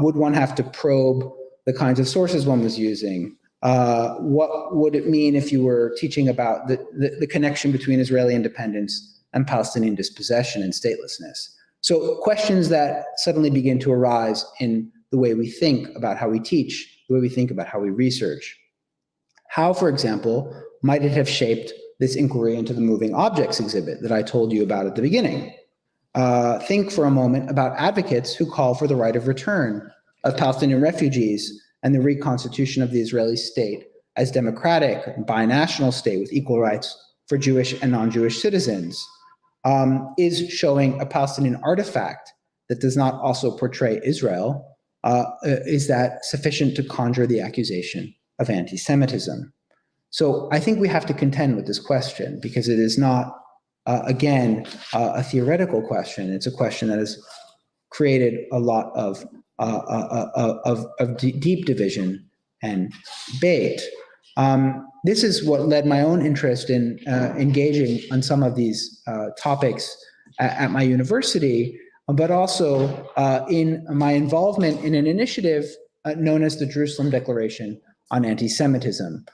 Would one have to probe the kinds of sources one was using? What would it mean if you were teaching about the connection between Israeli independence and Palestinian dispossession and statelessness? So questions that suddenly begin to arise in the way we think about how we teach, the way we think about how we research. How, for example, might it have shaped this inquiry into the moving objects exhibit that I told you about at the beginning? Think for a moment about advocates who call for the right of return of Palestinian refugees and the reconstitution of the Israeli state as democratic, binational state with equal rights for Jewish and non-Jewish citizens. is showing a Palestinian artifact that does not also portray Israel, is that sufficient to conjure the accusation of anti-Semitism? So I think we have to contend with this question because it is not, again, a theoretical question. It's a question that has created a lot of deep division and debate. This is what led my own interest in engaging on some of these topics at my university, but also in my involvement in an initiative known as the Jerusalem Declaration on Anti-Semitism.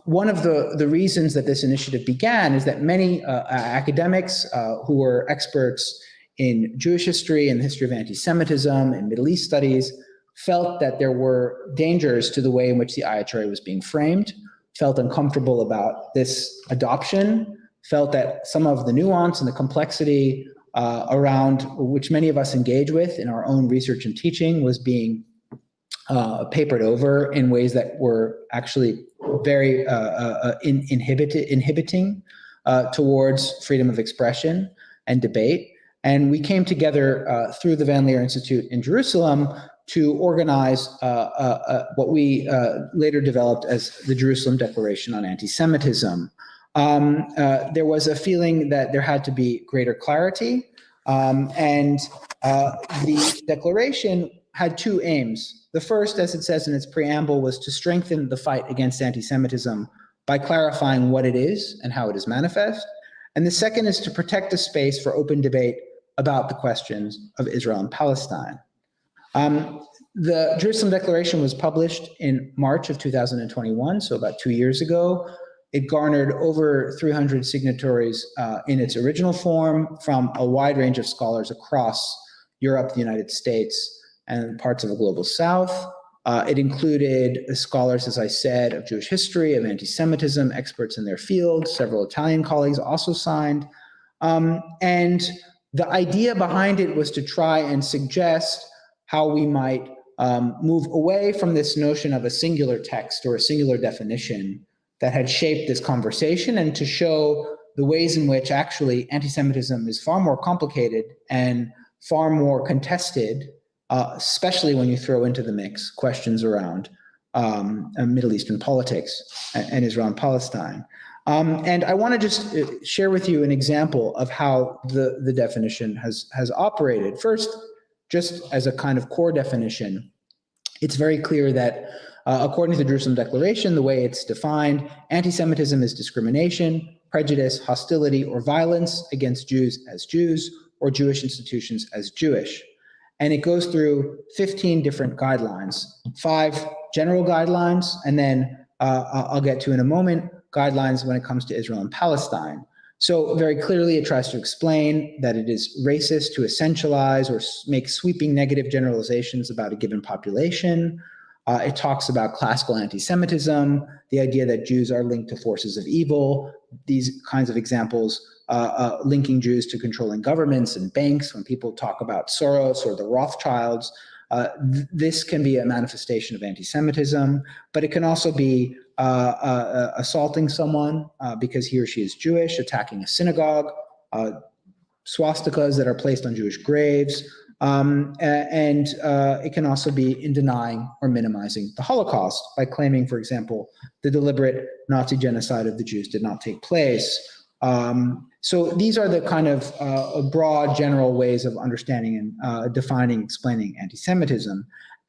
One of the reasons that this initiative began is that many academics who were experts in Jewish history and the history of anti-Semitism and Middle East studies felt that there were dangers to the way in which the IHRA was being framed, felt uncomfortable about this adoption, felt that some of the nuance and the complexity around which many of us engage with in our own research and teaching was being papered over in ways that were actually very inhibiting towards freedom of expression and debate. And we came together through the Van Leer Institute in Jerusalem to organize what we later developed as the Jerusalem Declaration on Anti-Semitism. There was a feeling that there had to be greater clarity, and the declaration had two aims. The first, as it says in its preamble, was to strengthen the fight against anti-Semitism by clarifying what it is and how it is manifest. And the second is to protect the space for open debate about the questions of Israel and Palestine. The Jerusalem Declaration was published in March of 2021, so about 2 years ago. It garnered over 300 signatories in its original form from a wide range of scholars across Europe, the United States, and parts of the global South. It included scholars, as I said, of Jewish history, of anti-Semitism, experts in their field. Several Italian colleagues also signed. And the idea behind it was to try and suggest how we might move away from this notion of a singular text or a singular definition that had shaped this conversation, and to show the ways in which actually anti-Semitism is far more complicated and far more contested, especially when you throw into the mix questions around Middle Eastern politics and Israel and Palestine. And I want to just share with you an example of how the definition has operated. First, just as a kind of core definition, it's very clear that according to the Jerusalem Declaration, the way it's defined, anti-Semitism is discrimination, prejudice, hostility, or violence against Jews as Jews or Jewish institutions as Jewish. And it goes through 15 different guidelines, 5 general guidelines, and then I'll get to in a moment, guidelines when it comes to Israel and Palestine. So very clearly it tries to explain that it is racist to essentialize or make sweeping negative generalizations about a given population. It talks about classical anti-Semitism, the idea that Jews are linked to forces of evil, these kinds of examples linking Jews to controlling governments and banks. When people talk about Soros or the Rothschilds, this can be a manifestation of anti-Semitism, but it can also be assaulting someone because he or she is Jewish, attacking a synagogue, swastikas that are placed on Jewish graves, and it can also be in denying or minimizing the Holocaust by claiming, for example, the deliberate Nazi genocide of the Jews did not take place. So these are the kind of broad general ways of understanding and defining, explaining anti-Semitism.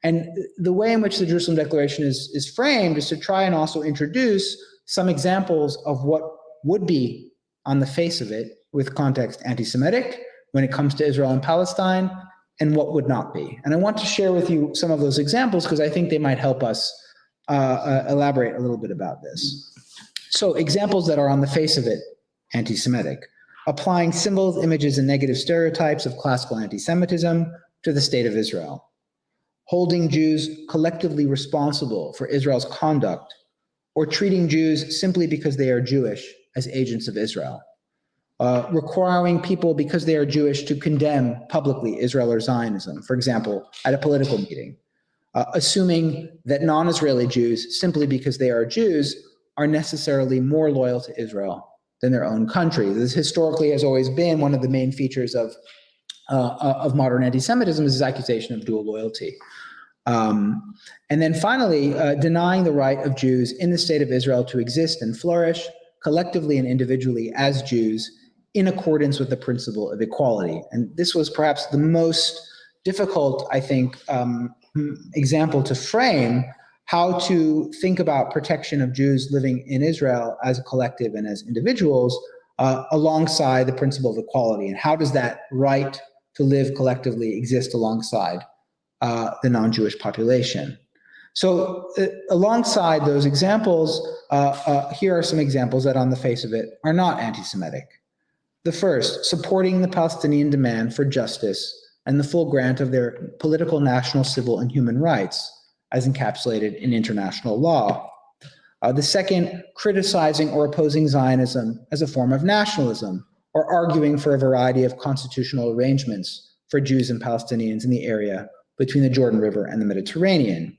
And the way in which the Jerusalem Declaration is framed is to try and also introduce some examples of what would be on the face of it with context anti-Semitic when it comes to Israel and Palestine, and what would not be. And I want to share with you some of those examples because I think they might help us elaborate a little bit about this. So examples that are on the face of it anti-Semitic: applying symbols, images, and negative stereotypes of classical anti-Semitism to the state of Israel; holding Jews collectively responsible for Israel's conduct, or treating Jews simply because they are Jewish as agents of Israel; requiring people because they are Jewish to condemn publicly Israel or Zionism, for example, at a political meeting; assuming that non-Israeli Jews, simply because they are Jews, are necessarily more loyal to Israel than their own country. This historically has always been one of the main features of modern anti-Semitism, is this accusation of dual loyalty. And then finally, denying the right of Jews in the state of Israel to exist and flourish collectively and individually as Jews in accordance with the principle of equality. And this was perhaps the most difficult, I think, example to frame how to think about protection of Jews living in Israel as a collective and as individuals alongside the principle of equality. And how does that right to live collectively exist alongside the non-Jewish population? So alongside those examples, here are some examples that on the face of it are not anti-Semitic. The first, supporting the Palestinian demand for justice and the full grant of their political, national, civil, and human rights as encapsulated in international law. The second, criticizing or opposing Zionism as a form of nationalism, or arguing for a variety of constitutional arrangements for Jews and Palestinians in the area between the Jordan River and the Mediterranean.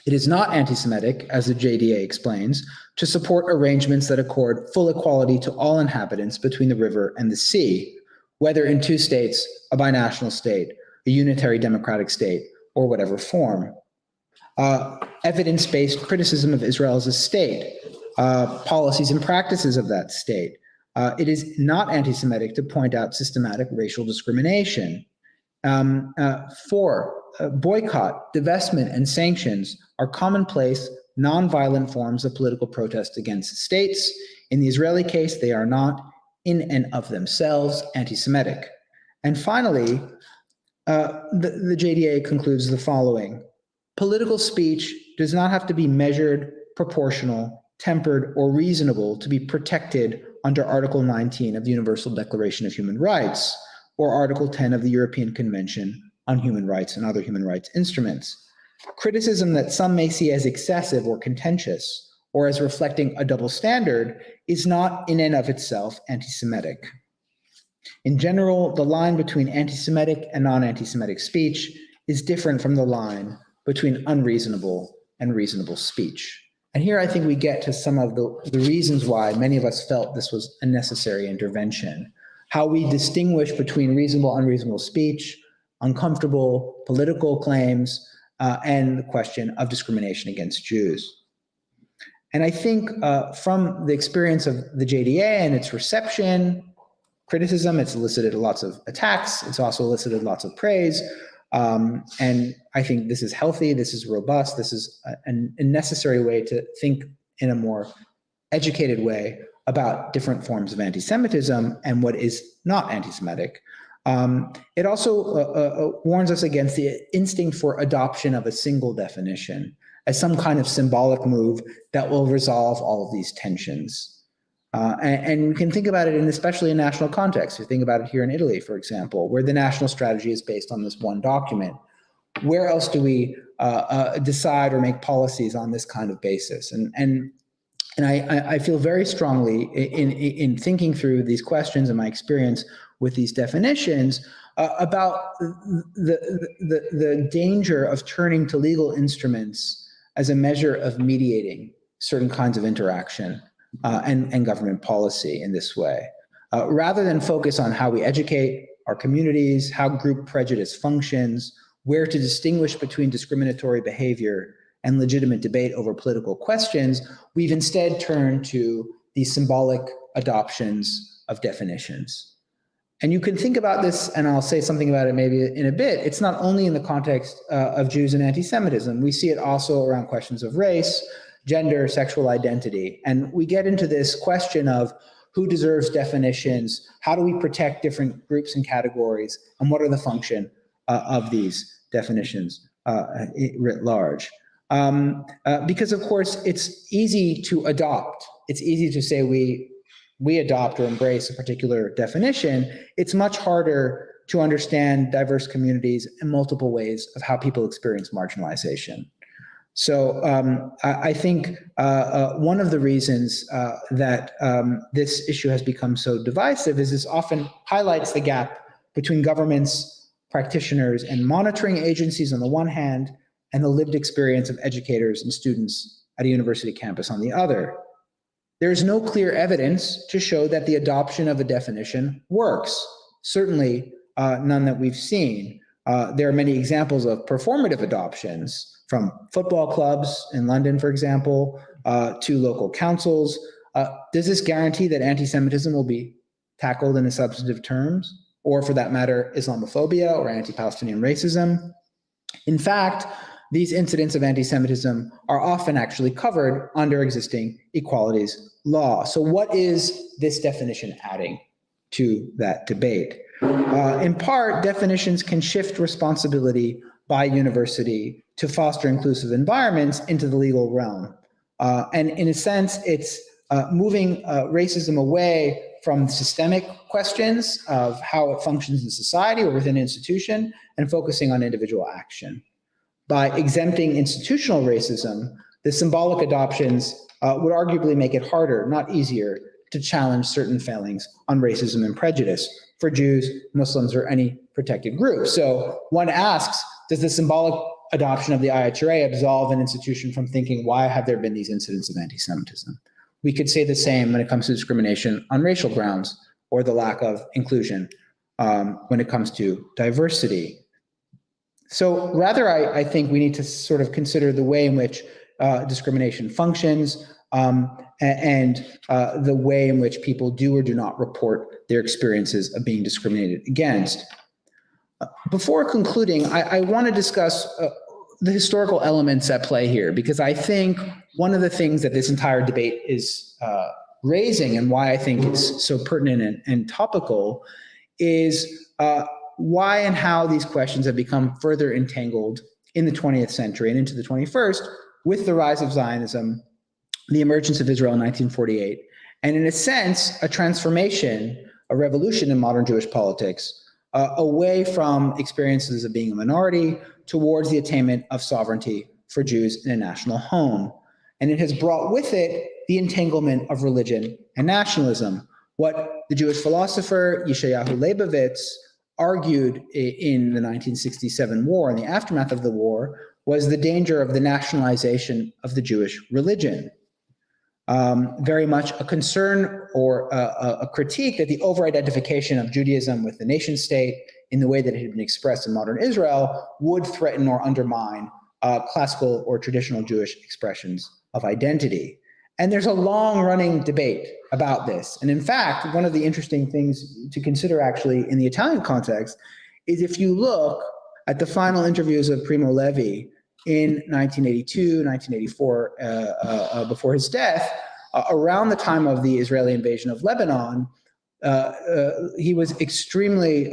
It is not anti-Semitic, as the JDA explains, to support arrangements that accord full equality to all inhabitants between the river and the sea, whether in two states, a binational state, a unitary democratic state, or whatever form. Evidence-based criticism of Israel as a state, policies and practices of that state. It is not anti-Semitic to point out systematic racial discrimination. Four, boycott, divestment, and sanctions are commonplace, nonviolent forms of political protest against states. In the Israeli case, they are not, in and of themselves, anti-Semitic. And finally, the JDA concludes the following. Political speech does not have to be measured, proportional, tempered, or reasonable to be protected under Article 19 of the Universal Declaration of Human Rights, or Article 10 of the European Convention on Human Rights and other human rights instruments. Criticism that some may see as excessive or contentious, or as reflecting a double standard, is not in and of itself anti-Semitic. In general, the line between anti-Semitic and non-anti-Semitic speech is different from the line between unreasonable and reasonable speech. And here I think we get to some of the reasons why many of us felt this was a necessary intervention. How we distinguish between reasonable, unreasonable speech, uncomfortable political claims, and the question of discrimination against Jews. And I think from the experience of the JDA and its reception, criticism, it's elicited lots of attacks, it's also elicited lots of praise, and I think this is healthy, this is robust, this is a necessary way to think in a more educated way about different forms of anti-Semitism and what is not anti-Semitic. It also warns us against the instinct for adoption of a single definition as some kind of symbolic move that will resolve all of these tensions. And we can think about it in especially in national context. You think about it here in Italy, for example, where the national strategy is based on this one document. Where else do we decide or make policies on this kind of basis? And I feel very strongly in thinking through these questions and my experience with these definitions about the danger of turning to legal instruments as a measure of mediating certain kinds of interaction and government policy in this way, rather than focus on how we educate our communities, how group prejudice functions, where to distinguish between discriminatory behavior and legitimate debate over political questions. We've instead turned to these symbolic adoptions of definitions. And you can think about this, and I'll say something about it maybe in a bit. It's not only in the context of Jews and anti-Semitism. We see it also around questions of race, gender, sexual identity. And we get into this question of who deserves definitions, how do we protect different groups and categories, and what are the function of these definitions writ large. Because of course, it's easy to adopt. It's easy to say we adopt or embrace a particular definition. It's much harder to understand diverse communities and multiple ways of how people experience marginalization. So I think one of the reasons that this issue has become so divisive is this often highlights the gap between governments, practitioners, and monitoring agencies on the one hand, and the lived experience of educators and students at a university campus on the other. there is no clear evidence to show that the adoption of a definition works. Certainly none that we've seen. There are many examples of performative adoptions, from football clubs in London, for example, to local councils. Does this guarantee that anti-Semitism will be tackled in substantive terms, or for that matter, Islamophobia or anti-Palestinian racism? In fact, these incidents of anti-Semitism are often actually covered under existing equalities law. So what is this definition adding to that debate? In part, definitions can shift responsibility by university to foster inclusive environments into the legal realm. And in a sense, it's moving racism away from systemic questions of how it functions in society or within an institution and focusing on individual action. By exempting institutional racism, the symbolic adoptions would arguably make it harder, not easier, to challenge certain failings on racism and prejudice for Jews, Muslims, or any protected group. So one asks, does the symbolic adoption of the IHRA absolve an institution from thinking, why have there been these incidents of anti-Semitism? We could say the same when it comes to discrimination on racial grounds or the lack of inclusion when it comes to diversity. So rather, I think we need to sort of consider the way in which discrimination functions and the way in which people do or do not report their experiences of being discriminated against. Before concluding, I want to discuss the historical elements at play here, because I think one of the things that this entire debate is raising, and why I think it's so pertinent and topical, is why and how these questions have become further entangled in the 20th century and into the 21st with the rise of Zionism, the emergence of Israel in 1948, and in a sense, a transformation, a revolution in modern Jewish politics, away from experiences of being a minority towards the attainment of sovereignty for Jews in a national home. And it has brought with it the entanglement of religion and nationalism. What the Jewish philosopher Yeshayahu Leibovitz argued in the 1967 war, in the aftermath of the war, was the danger of the nationalization of the Jewish religion. Very much a concern or a critique that the over-identification of Judaism with the nation state in the way that it had been expressed in modern Israel would threaten or undermine classical or traditional Jewish expressions of identity. And there's a long-running debate about this. And in fact, one of the interesting things to consider actually in the Italian context is if you look at the final interviews of Primo Levi in 1982, 1984, before his death, around the time of the Israeli invasion of Lebanon, he was extremely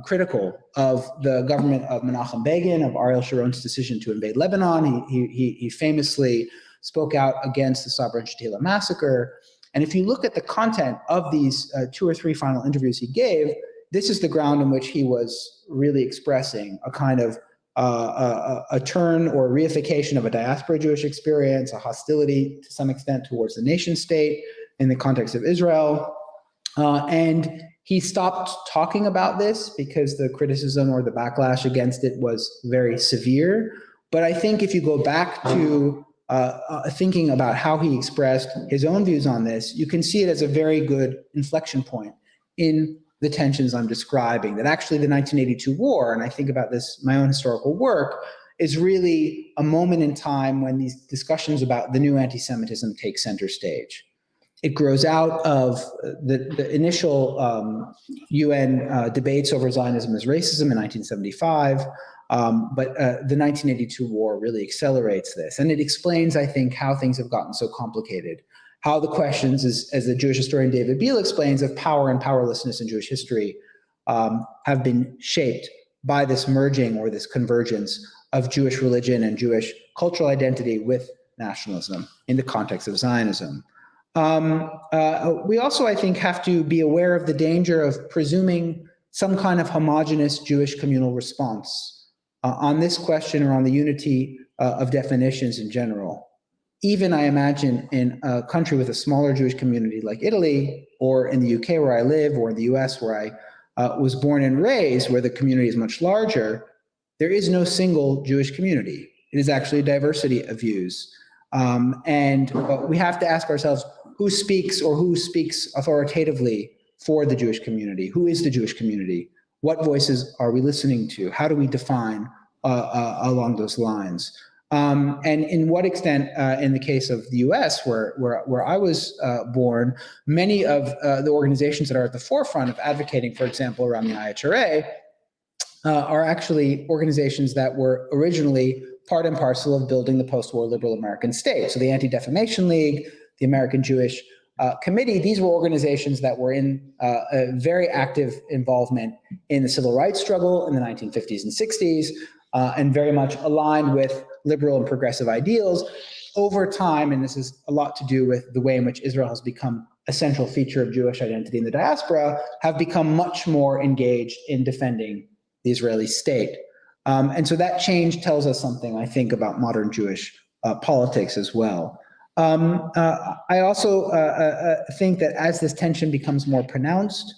critical of the government of Menachem Begin, of Ariel Sharon's decision to invade Lebanon. He famously spoke out against the Sabra and Shatila massacre. And if you look at the content of these 2 or 3 final interviews he gave, this is the ground in which he was really expressing a kind of a turn or reification of a diaspora Jewish experience, a hostility to some extent towards the nation state in the context of Israel. And he stopped talking about this because the criticism or the backlash against it was very severe. But I think if you go back to thinking about how he expressed his own views on this, you can see it as a very good inflection point in the tensions I'm describing, that actually the 1982 war, and I think about this, my own historical work, is really a moment in time when these discussions about the new anti-Semitism take center stage. It grows out of the initial UN debates over Zionism as racism in 1975, but the 1982 war really accelerates this. And it explains, I think, how things have gotten so complicated, how the questions, as the Jewish historian David Beale explains, of power and powerlessness in Jewish history have been shaped by this merging or this convergence of Jewish religion and Jewish cultural identity with nationalism in the context of Zionism. We also, I think, have to be aware of the danger of presuming some kind of homogenous Jewish communal response on this question or on the unity of definitions in general. Even, I imagine, in a country with a smaller Jewish community like Italy, or in the UK where I live, or in the US where I was born and raised, where the community is much larger, there is no single Jewish community. It is actually a diversity of views. And we have to ask ourselves, who speaks authoritatively for the Jewish community? Who is the Jewish community? What voices are we listening to? How do we define along those lines? And in what extent, in the case of the U.S., where I was born, many of the organizations that are at the forefront of advocating, for example, around the IHRA, are actually organizations that were originally part and parcel of building the post-war liberal American state. So the Anti-Defamation League, the American Jewish Committee, these were organizations that were in a very active involvement in the civil rights struggle in the 1950s and 60s, and very much aligned with liberal and progressive ideals. Over time, and this has a lot to do with the way in which Israel has become a central feature of Jewish identity in the diaspora, have become much more engaged in defending the Israeli state. And so that change tells us something, I think, about modern Jewish politics as well. I also think that as this tension becomes more pronounced,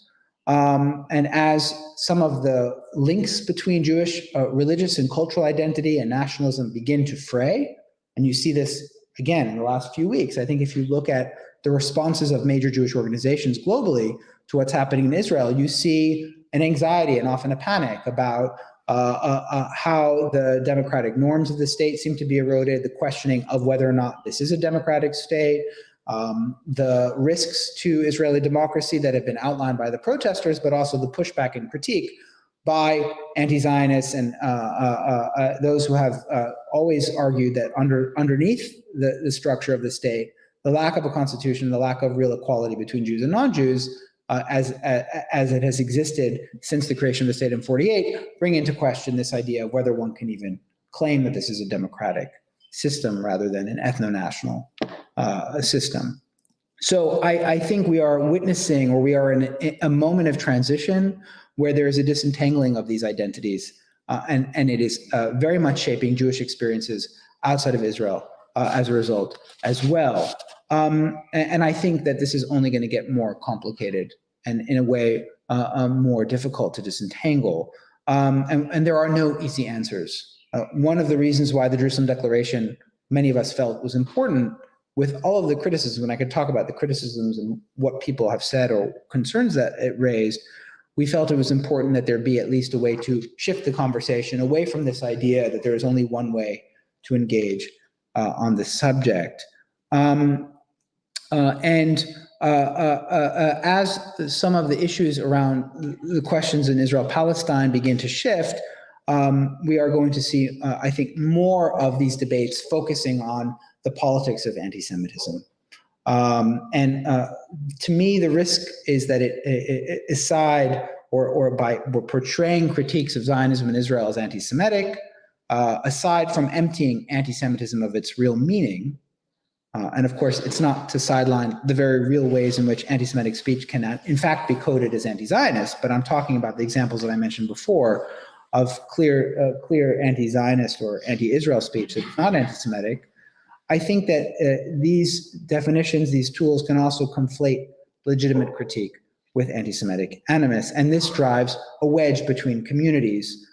and as some of the links between Jewish religious and cultural identity and nationalism begin to fray, and you see this again in the last few weeks, I think if you look at the responses of major Jewish organizations globally to what's happening in Israel, you see an anxiety and often a panic about how the democratic norms of the state seem to be eroded, the questioning of whether or not this is a democratic state, the risks to Israeli democracy that have been outlined by the protesters, but also the pushback and critique by anti-Zionists and those who have always argued that underneath the structure of the state, the lack of a constitution, the lack of real equality between Jews and non-Jews, as it has existed since the creation of the state in 48, bring into question this idea of whether one can even claim that this is a democratic system rather than an ethno-national system. So I think we are witnessing, or we are in a moment of transition where there is a disentangling of these identities, and it is very much shaping Jewish experiences outside of Israel as a result as well. And I think that this is only going to get more complicated and in a way more difficult to disentangle. And there are no easy answers. One of the reasons why the Jerusalem Declaration, many of us felt was important, with all of the criticism, and I could talk about the criticisms and what people have said or concerns that it raised, we felt it was important that there be at least a way to shift the conversation away from this idea that there is only one way to engage on this subject. As some of the issues around the questions in Israel-Palestine begin to shift, we are going to see, I think, more of these debates focusing on the politics of anti-Semitism. To me, the risk is that aside or by portraying critiques of Zionism in Israel as anti-Semitic, aside from emptying anti-Semitism of its real meaning, and of course, it's not to sideline the very real ways in which anti-Semitic speech can, in fact, be coded as anti-Zionist, but I'm talking about the examples that I mentioned before of clear anti-Zionist or anti-Israel speech that's not anti-Semitic. I think that these definitions, these tools can also conflate legitimate critique with anti-Semitic animus, and this drives a wedge between communities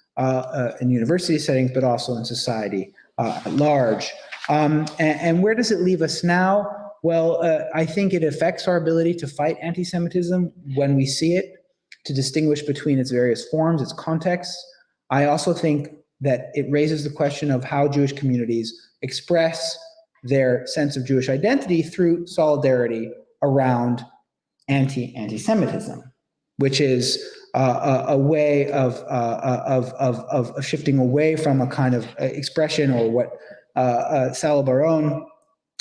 in university settings, but also in society at large. And where does it leave us now? Well, I think it affects our ability to fight anti-Semitism when we see it, to distinguish between its various forms, its contexts. I also think that it raises the question of how Jewish communities express their sense of Jewish identity through solidarity around anti-Semitism, which is a way of shifting away from a kind of expression, or what Sal Baron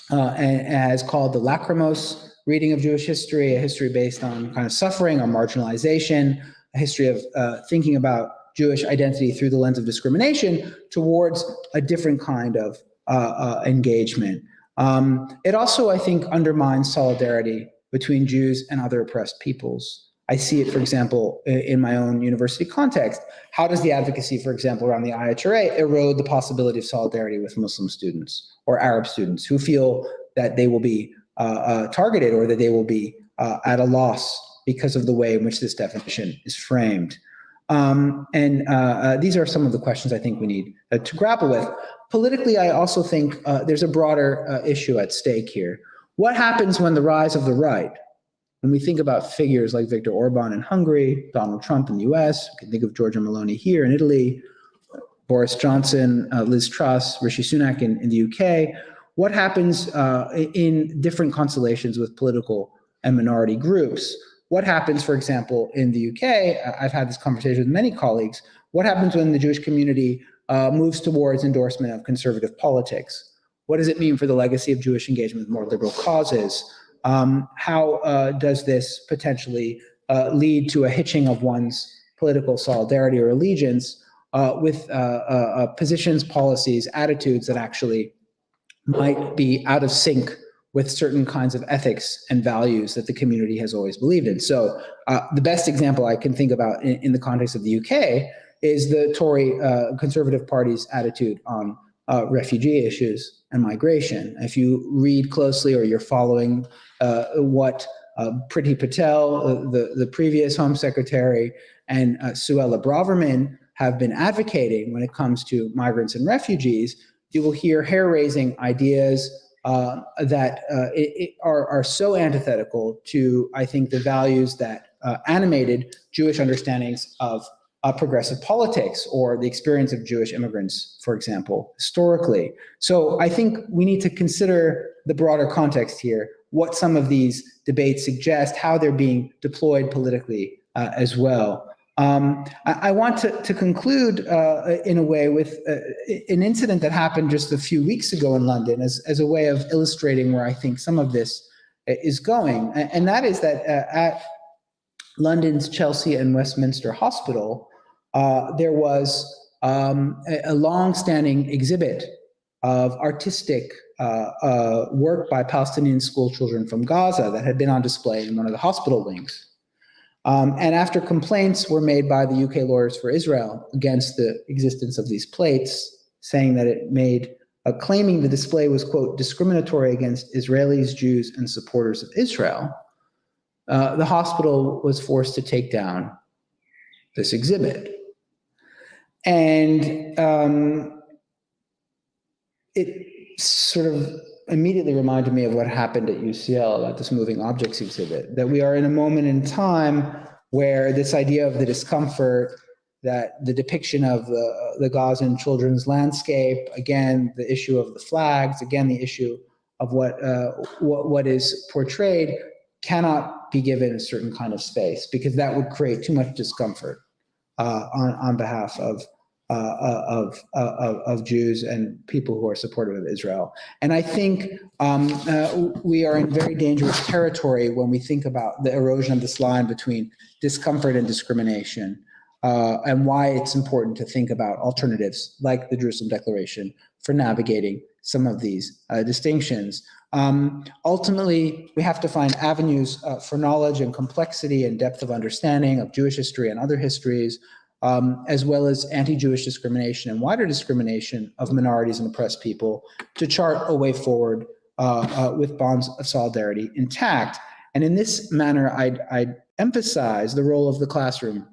has called the lachrymose reading of Jewish history, a history based on kind of suffering or marginalization, a history of thinking about Jewish identity through the lens of discrimination, towards a different kind of engagement. It also, I think, undermines solidarity between Jews and other oppressed peoples. I see it, for example, in my own university context. How does the advocacy, for example, around the IHRA erode the possibility of solidarity with Muslim students or Arab students who feel that they will be targeted, or that they will be at a loss because of the way in which this definition is framed? These are some of the questions I think we need to grapple with. Politically, I also think there's a broader issue at stake here. What happens when the rise of the right, when we think about figures like Viktor Orban in Hungary, Donald Trump in the US, we can think of Giorgia Meloni here in Italy, Boris Johnson, Liz Truss, Rishi Sunak in the UK. What happens in different constellations with political and minority groups? What happens, for example, in the UK? I've had this conversation with many colleagues. What happens when the Jewish community moves towards endorsement of conservative politics? What does it mean for the legacy of Jewish engagement with more liberal causes? How does this potentially lead to a hitching of one's political solidarity or allegiance with positions, policies, attitudes that actually might be out of sync with certain kinds of ethics and values that the community has always believed in? So the best example I can think about in the context of the UK is the Tory Conservative Party's attitude on refugee issues and migration. If you read closely or you're following what Priti Patel, the previous Home Secretary, and Suella Braverman have been advocating when it comes to migrants and refugees, you will hear hair-raising ideas that are so antithetical to, I think, the values that animated Jewish understandings of progressive politics or the experience of Jewish immigrants, for example, historically. So I think we need to consider the broader context here, what some of these debates suggest, how they're being deployed politically as well. I want to conclude in a way with an incident that happened just a few weeks ago in London as a way of illustrating where I think some of this is going. And that is that at London's Chelsea and Westminster Hospital, there was a long-standing exhibit of artistic work by Palestinian school children from Gaza that had been on display in one of the hospital wings. And after complaints were made by the UK Lawyers for Israel against the existence of these plates, saying that it made, claiming the display was, quote, discriminatory against Israelis, Jews, and supporters of Israel, the hospital was forced to take down this exhibit. And it sort of immediately reminded me of what happened at UCL about this moving objects exhibit, that we are in a moment in time where this idea of the discomfort, that the depiction of the Gazan children's landscape, again, the issue of the flags, again, the issue of what is portrayed cannot be given a certain kind of space, because that would create too much discomfort on behalf of Jews and people who are supportive of Israel. And I think we are in very dangerous territory when we think about the erosion of this line between discomfort and discrimination, and why it's important to think about alternatives like the Jerusalem Declaration for navigating some of these distinctions. Ultimately, we have to find avenues for knowledge and complexity and depth of understanding of Jewish history and other histories, as well as anti-Jewish discrimination and wider discrimination of minorities and oppressed people, to chart a way forward with bonds of solidarity intact. And in this manner, I'd emphasize the role of the classroom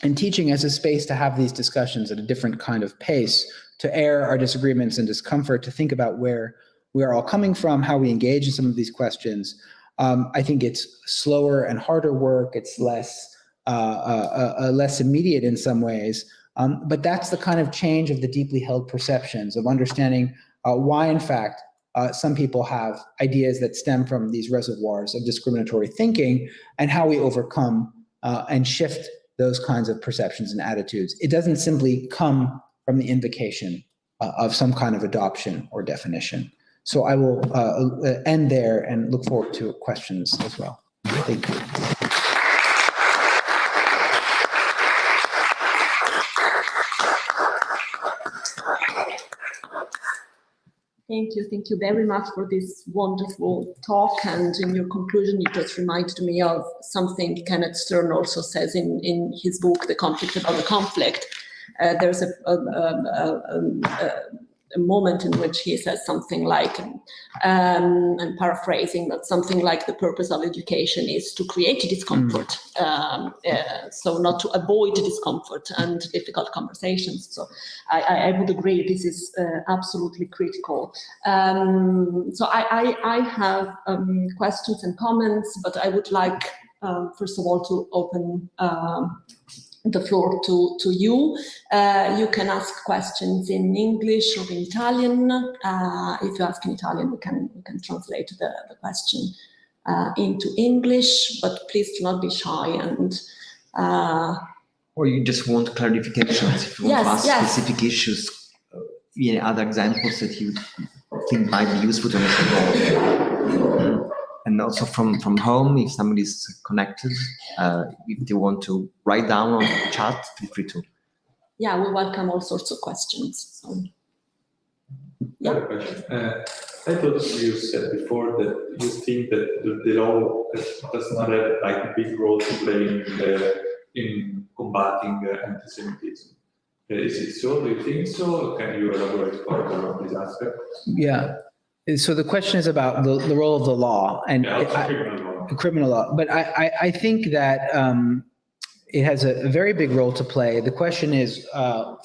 and teaching as a space to have these discussions at a different kind of pace, to air our disagreements and discomfort, to think about where we are all coming from, how we engage in some of these questions. I think it's slower and harder work. It's less immediate in some ways, but that's the kind of change of the deeply held perceptions of understanding why, in fact, some people have ideas that stem from these reservoirs of discriminatory thinking, and how we overcome and shift those kinds of perceptions and attitudes. It doesn't simply come from the invocation of some kind of adoption or definition. So I will end there and look forward to questions as well. Thank you. Thank you very much for this wonderful talk. And in your conclusion, you just reminded me of something Kenneth Stern also says in his book, The Conflict About the Conflict. There's a moment in which he says something like, I'm paraphrasing, but something like the purpose of education is to create discomfort, so not to avoid discomfort and difficult conversations. So I would agree, this is absolutely critical. So I have questions and comments, but I would like, first of all, to open the floor to you. You can ask questions in English or in Italian. If you ask in Italian, we can translate the question into English, but please do not be shy. And or you just want clarifications if you want to ask specific issues, other examples that you think might be useful to understand. And also from home, if somebody is connected, if they want to write down on the chat, feel free to. Yeah, we welcome all sorts of questions. So, yeah. I thought you said before that you think that the law does not have like a big role to play in combating anti-Semitism. Is it so? Do you think so? Can you elaborate further on this aspect? Yeah. So the question is about the role of the law and criminal law. But I think that it has a very big role to play. The question is,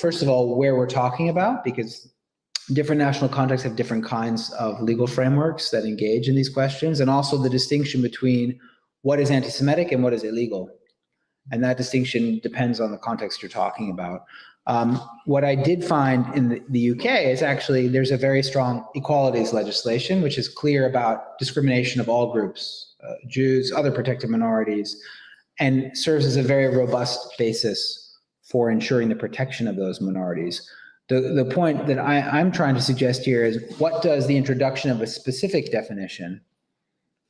first of all, where we're talking about, because different national contexts have different kinds of legal frameworks that engage in these questions, and also the distinction between what is anti-Semitic and what is illegal. And that distinction depends on the context you're talking about. What I did find in the UK is actually there's a very strong equalities legislation, which is clear about discrimination of all groups, Jews, other protected minorities, and serves as a very robust basis for ensuring the protection of those minorities. The point that I'm trying to suggest here is, what does the introduction of a specific definition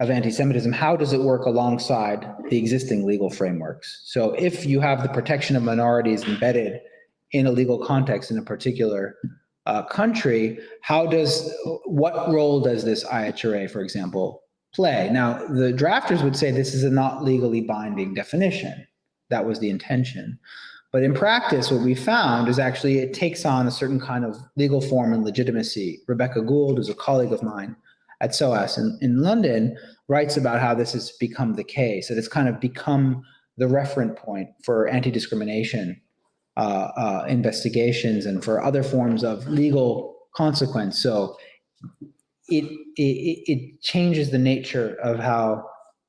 of anti-Semitism, how does it work alongside the existing legal frameworks? So if you have the protection of minorities embedded in a legal context in a particular country, what role does this IHRA, for example, play? Now, the drafters would say this is a not legally binding definition. That was the intention. But in practice, what we found is actually it takes on a certain kind of legal form and legitimacy. Rebecca Gould, who's a colleague of mine at SOAS in London, writes about how this has become the case, that it's kind of become the referent point for anti-discrimination investigations and for other forms of legal consequence. So it changes the nature of how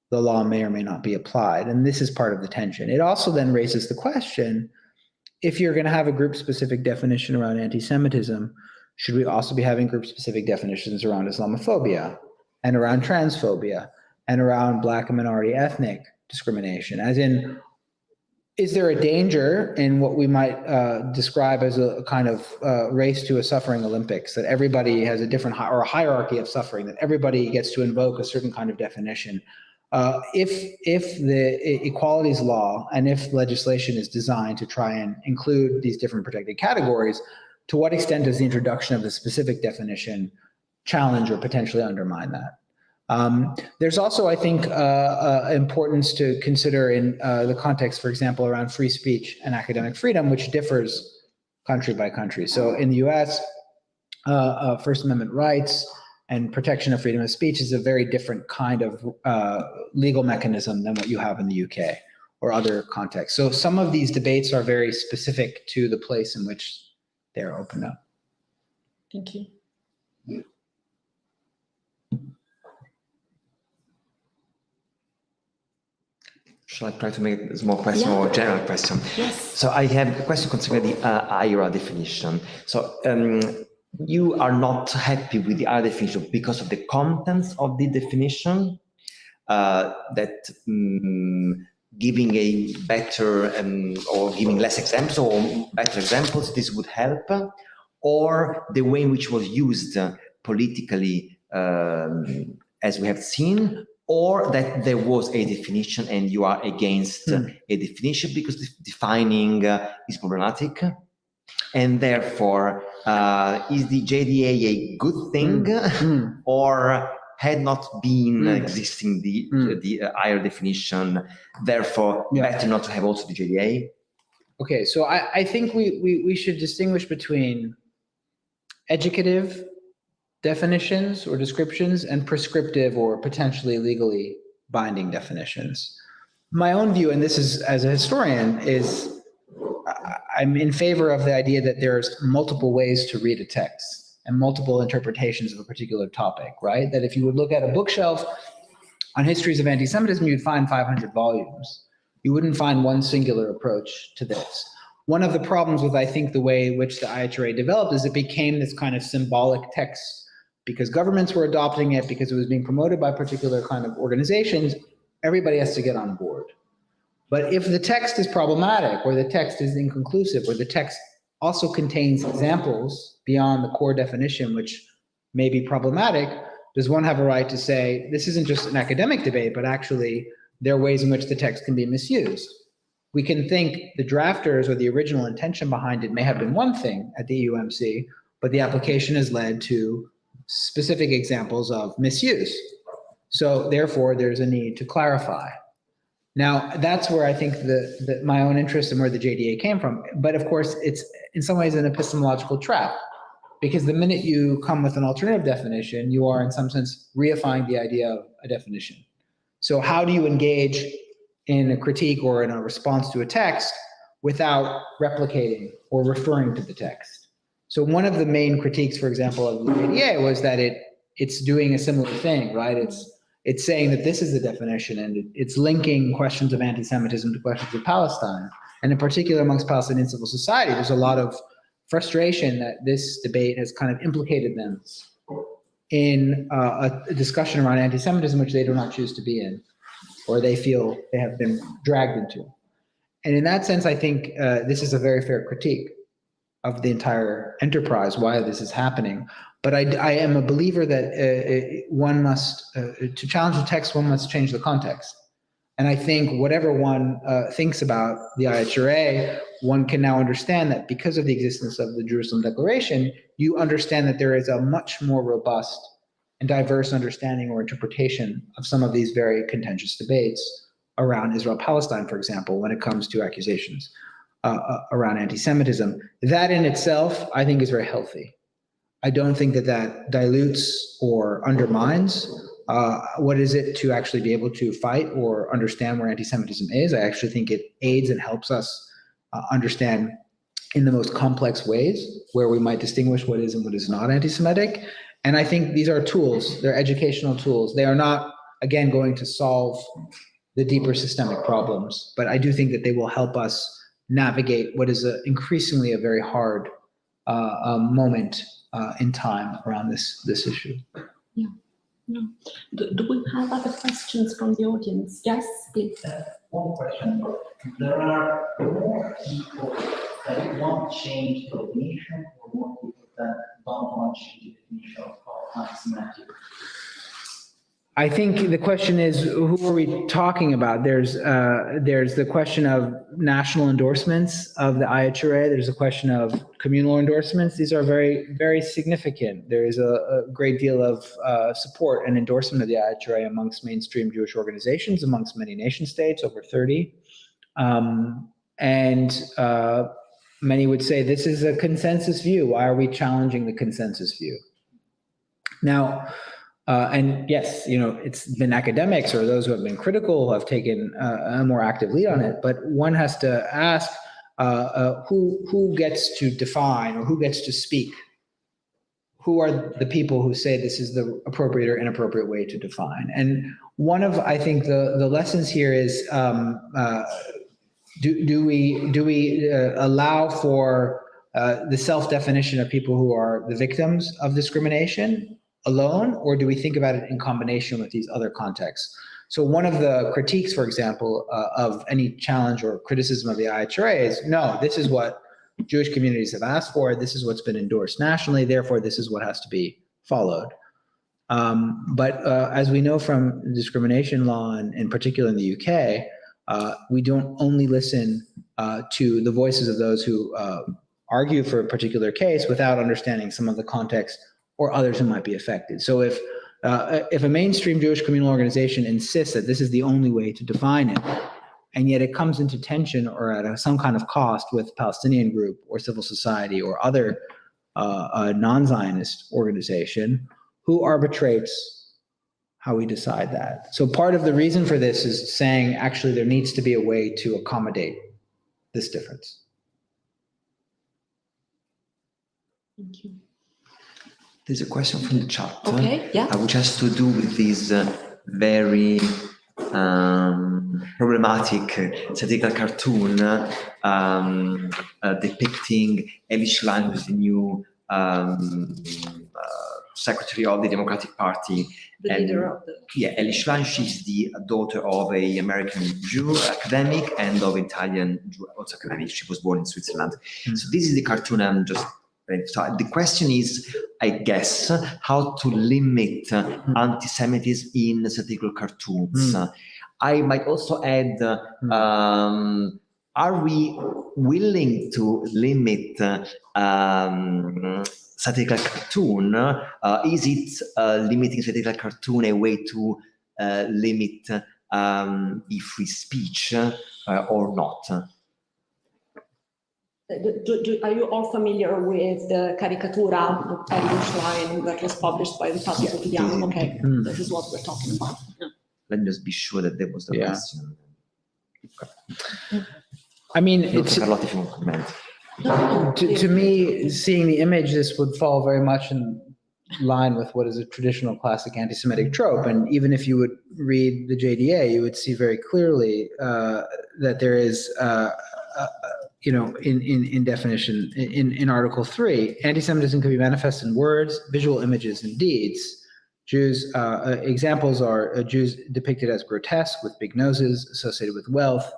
the law may or may not be applied. And this is part of the tension. It also then raises the question, if you're going to have a group-specific definition around anti-Semitism, should we also be having group-specific definitions around Islamophobia and around transphobia and around Black and minority ethnic discrimination? As in, is there a danger in what we might describe as a kind of race to a suffering Olympics, that everybody has a different or a hierarchy of suffering, that everybody gets to invoke a certain kind of definition? If the equalities law and if legislation is designed to try and include these different protected categories, to what extent does the introduction of the specific definition challenge or potentially undermine that? There's also, I think, importance to consider in the context, for example, around free speech and academic freedom, which differs country by country. So in the US, First Amendment rights and protection of freedom of speech is a very different kind of legal mechanism than what you have in the UK or other contexts. So some of these debates are very specific to the place in which they're opened up. Thank you. Shall I try to make a small question or a general question? Yes. So I have a question concerning the IRA definition. So you are not happy with the IRA definition because of the contents of the definition, that giving a better or giving less examples or better examples, this would help, or the way in which it was used politically, as we have seen, or that there was a definition and you are against a definition because defining is problematic, and therefore is the JDA a good thing or had not been existing the higher definition, therefore better not to have also the JDA? Okay, so I think we should distinguish between educative definitions or descriptions and prescriptive or potentially legally binding definitions. My own view, and this is as a historian, is I'm in favor of the idea that there's multiple ways to read a text and multiple interpretations of a particular topic, right? That if you would look at a bookshelf on histories of anti-Semitism, you'd find 500 volumes. You wouldn't find one singular approach to this. One of the problems with, I think, the way in which the IHRA developed is it became this kind of symbolic text because governments were adopting it, because it was being promoted by particular kind of organizations. Everybody has to get on board. But if the text is problematic, or the text is inconclusive, or the text also contains examples beyond the core definition, which may be problematic, does one have a right to say, this isn't just an academic debate, but actually there are ways in which the text can be misused? We can think the drafters or the original intention behind it may have been one thing at the EUMC, but the application has led to specific examples of misuse. So therefore, there's a need to clarify. Now, that's where I think my own interest and where the JDA came from. But of course, it's in some ways an epistemological trap, because the minute you come with an alternative definition, you are in some sense reifying the idea of a definition. So how do you engage in a critique or in a response to a text without replicating or referring to the text? So one of the main critiques, for example, of the JDA was that it's doing a similar thing, right? It's saying that this is the definition, and it's linking questions of anti-Semitism to questions of Palestine. And in particular, amongst Palestinian civil society, there's a lot of frustration that this debate has kind of implicated them in a discussion around anti-Semitism, which they do not choose to be in, or they feel they have been dragged into. And in that sense, I think this is a very fair critique of the entire enterprise, why this is happening. But I am a believer that one must, to challenge the text, one must change the context. And I think whatever one thinks about the IHRA, one can now understand that because of the existence of the Jerusalem Declaration, you understand that there is a much more robust and diverse understanding or interpretation of some of these very contentious debates around Israel-Palestine, for example, when it comes to accusations around anti-Semitism. That in itself, I think, is very healthy. I don't think that dilutes or undermines what is it to actually be able to fight or understand where anti-Semitism is. I actually think it aids and helps us understand in the most complex ways where we might distinguish what is and what is not anti-Semitic. And I think these are tools, they're educational tools. They are not, again, going to solve the deeper systemic problems, but I do think that they will help us navigate what is increasingly a very hard moment in time around this issue. Yeah. No. Do we have other questions from the audience? Yes, please. One question. There are more people that want to change the definition, or more people that don't want to change the definition of anti-Semitic? I think the question is, who are we talking about? There's the question of national endorsements of the IHRA. There's a question of communal endorsements. These are very, very significant. There is a great deal of support and endorsement of the IHRA amongst mainstream Jewish organizations, amongst many nation states, over 30. Many would say this is a consensus view. Why are we challenging the consensus view? Now, and yes, it's been academics or those who have been critical who have taken a more active lead on it, but one has to ask who gets to define or who gets to speak? Who are the people who say this is the appropriate or inappropriate way to define? And one of, I think, the lessons here is, do we allow for the self-definition of people who are the victims of discrimination alone, or do we think about it in combination with these other contexts? So one of the critiques, for example, of any challenge or criticism of the IHRA is, no, this is what Jewish communities have asked for, this is what's been endorsed nationally, therefore this is what has to be followed. But as we know from discrimination law, and in particular in the UK, we don't only listen to the voices of those who argue for a particular case without understanding some of the context or others who might be affected. So if a mainstream Jewish communal organization insists that this is the only way to define it, and yet it comes into tension or at some kind of cost with Palestinian group or civil society or other a non-Zionist organization, who arbitrates how we decide that? So part of the reason for this is saying, actually, there needs to be a way to accommodate this difference. Thank you. There's a question from the chat. Okay, yeah. Which has to do with this very problematic satirical cartoon depicting Eli Schlein, who's the new secretary of the Democratic Party. The leader of the... Yeah, Eli Schlein, she's the daughter of an American Jew academic and of Italian Jew also academic. She was born in Switzerland. So this is the cartoon I'm just... So the question is, I guess, how to limit anti-Semitism in satirical cartoons. I might also add, are we willing to limit satirical cartoon? Is it limiting satirical cartoon a way to limit the free speech or not? Are you all familiar with the caricatura of Eli Schlein that was published by Repubblico Quotidiano? Okay, this is what we're talking about. Yeah. Let me just be sure that there was the question. Okay. I mean, it's, Carlotta, if you want to comment. to me, seeing the image, this would fall very much in line with what is a traditional classic anti-Semitic trope. And even if you would read the JDA, you would see very clearly that there is, in definition, in Article 3, anti-Semitism can be manifest in words, visual images, and deeds. Jews, examples are Jews depicted as grotesque with big noses associated with wealth,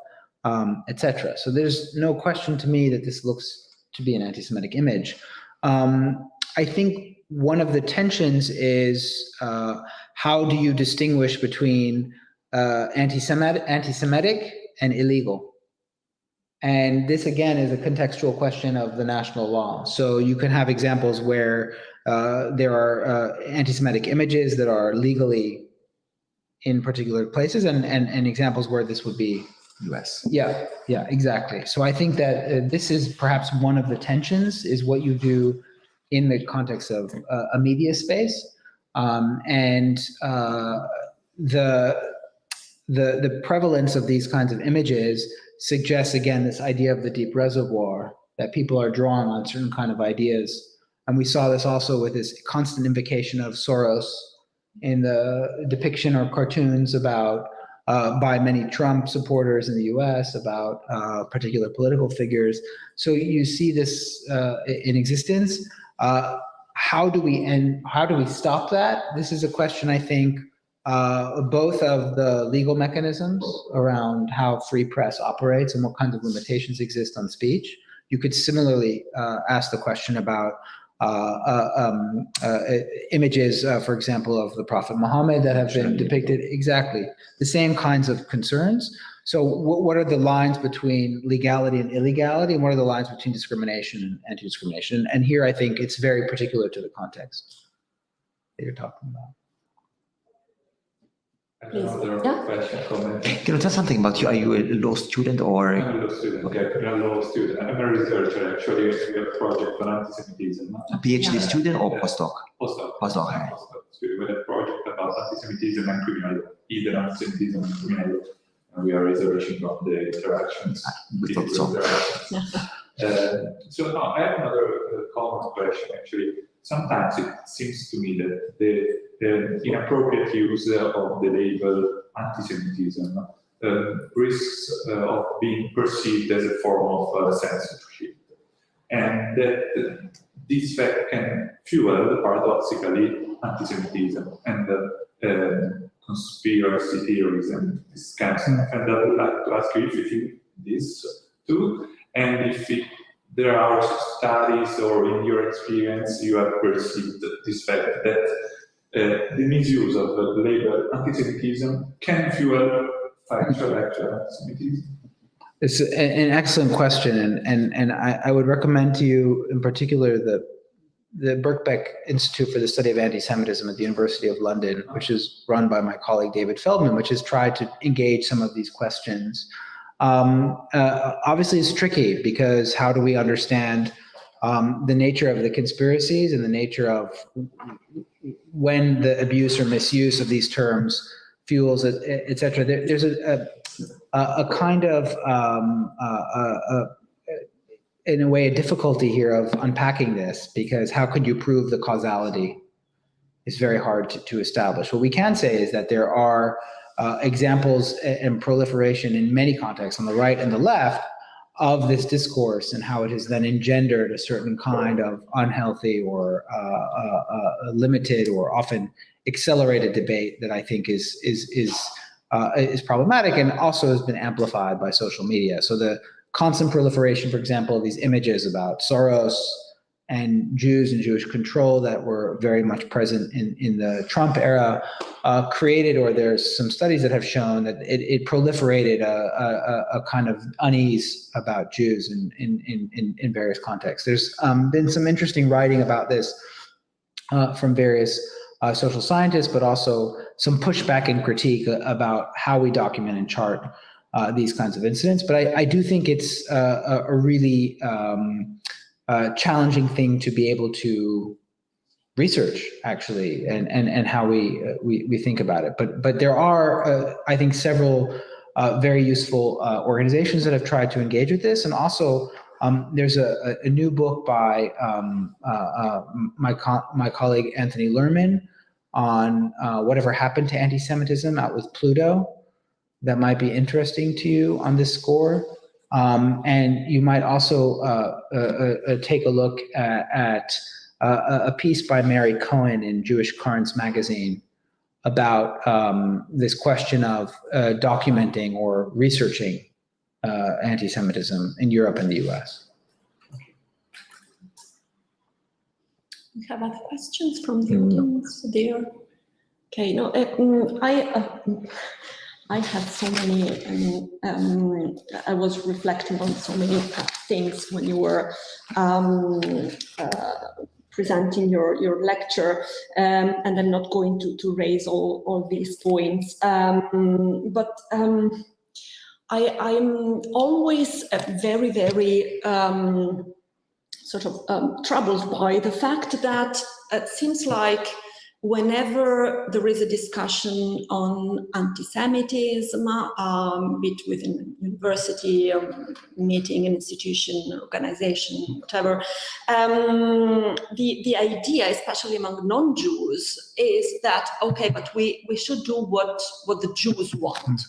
etc. So there's no question to me that this looks to be an anti-Semitic image. I think one of the tensions is how do you distinguish between anti-Semitic and illegal? And this, again, is a contextual question of the national law. So you can have examples where there are anti-Semitic images that are legally in particular places, and examples where this would be US. Yeah, exactly. So I think that this is perhaps one of the tensions, is what you do in the context of a media space, and the prevalence of these kinds of images suggests, again, this idea of the deep reservoir, that people are drawing on certain kind of ideas. And we saw this also with this constant invocation of Soros in the depiction of cartoons about, by many Trump supporters in the US, about particular political figures. So you see this in existence. How do we stop that? This is a question, I think, both of the legal mechanisms around how free press operates and what kinds of limitations exist on speech. You could similarly ask the question about images, for example, of the Prophet Muhammad that have been depicted. Exactly. The same kinds of concerns. So what are the lines between legality and illegality, and what are the lines between discrimination and anti-discrimination? And here I think it's very particular to the context that you're talking about. Another question, comment. Can you tell something about you? Are you a law student or? I'm a law student. Okay, I'm a law student. I'm a researcher, actually. We have a project on anti-Semitism. A PhD student or postdoc? Postdoc. Postdoc. Okay. We have a project about anti-Semitism and criminal law, either anti-Semitism and criminal law. And we are researching on the interactions. We thought so. So now I have another common question, actually. Sometimes it seems to me that the inappropriate use of the label anti-Semitism risks of being perceived as a form of censorship. And that this fact can fuel, paradoxically, anti-Semitism and conspiracy theories and this kind of stuff. And I would like to ask you if you think this too, and if there are studies or in your experience you have perceived this fact that the misuse of the label anti-Semitism can fuel factual anti-Semitism? It's an excellent question, and I would recommend to you in particular the Birkbeck Institute for the Study of Anti-Semitism at the University of London, which is run by my colleague David Feldman, which has tried to engage some of these questions. Obviously, it's tricky because how do we understand the nature of the conspiracies and the nature of when the abuse or misuse of these terms fuels, et cetera. There's a kind of, in a way, a difficulty here of unpacking this, because how could you prove the causality? It's very hard to establish. What we can say is that there are examples and proliferation in many contexts on the right and the left of this discourse, and how it has then engendered a certain kind of unhealthy or limited or often accelerated debate that I think is problematic, and also has been amplified by social media. So the constant proliferation, for example, of these images about Soros and Jews and Jewish control that were very much present in the Trump era created, or there's some studies that have shown that it proliferated a kind of unease about Jews in various contexts. There's been some interesting writing about this from various social scientists, but also some pushback and critique about how we document and chart these kinds of incidents. But I do think it's a really challenging thing to be able to research, actually, and how we think about it. But there are, I think, several very useful organizations that have tried to engage with this, and also there's a new book by my colleague Anthony Lerman on whatever happened to anti-Semitism, out with Pluto, that might be interesting to you on this score. And you might also take a look at a piece by Mary Cohen in Jewish Currents magazine about this question of documenting or researching anti-Semitism in Europe and the US. We have other questions from the audience there. Okay, no, I had so many, I was reflecting on so many things when you were presenting your lecture, and I'm not going to raise all these points, but I'm always very, very sort of troubled by the fact that it seems like whenever there is a discussion on anti-Semitism, be it within a university, meeting, an institution, organization, whatever, the idea, especially among non-Jews, is that, okay, but we should do what the Jews want.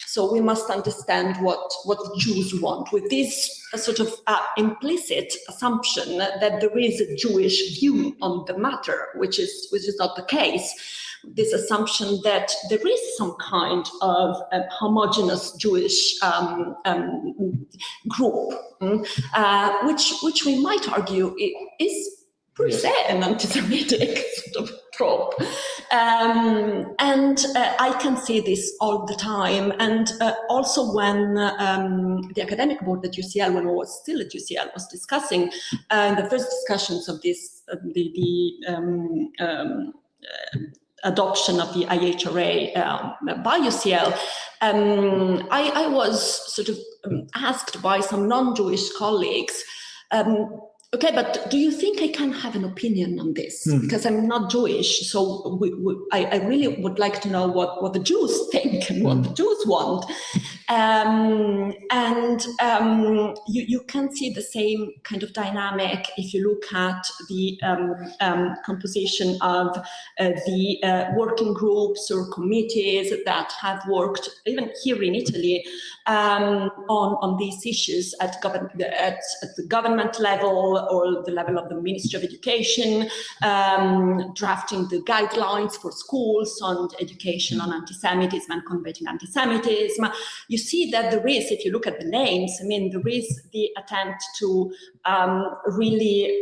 So we must understand what the Jews want, with this sort of implicit assumption that there is a Jewish view on the matter, which is not the case. This assumption that there is some kind of homogeneous Jewish group, which we might argue is per se an anti-Semitic sort of trope. And I can see this all the time. And also when the academic board at UCL, when I was still at UCL, was discussing in the first discussions of this, adoption of the IHRA by UCL, I was sort of asked by some non-Jewish colleagues, okay, but do you think I can have an opinion on this? Because I'm not Jewish, so I really would like to know what the Jews think and what the Jews want. You can see the same kind of dynamic if you look at the composition of the working groups or committees that have worked, even here in Italy, on these issues at the government level or the level of the Ministry of Education, drafting the guidelines for schools on education on anti-Semitism and combating anti-Semitism. You see that there is, if you look at the names, I mean, there is the attempt to really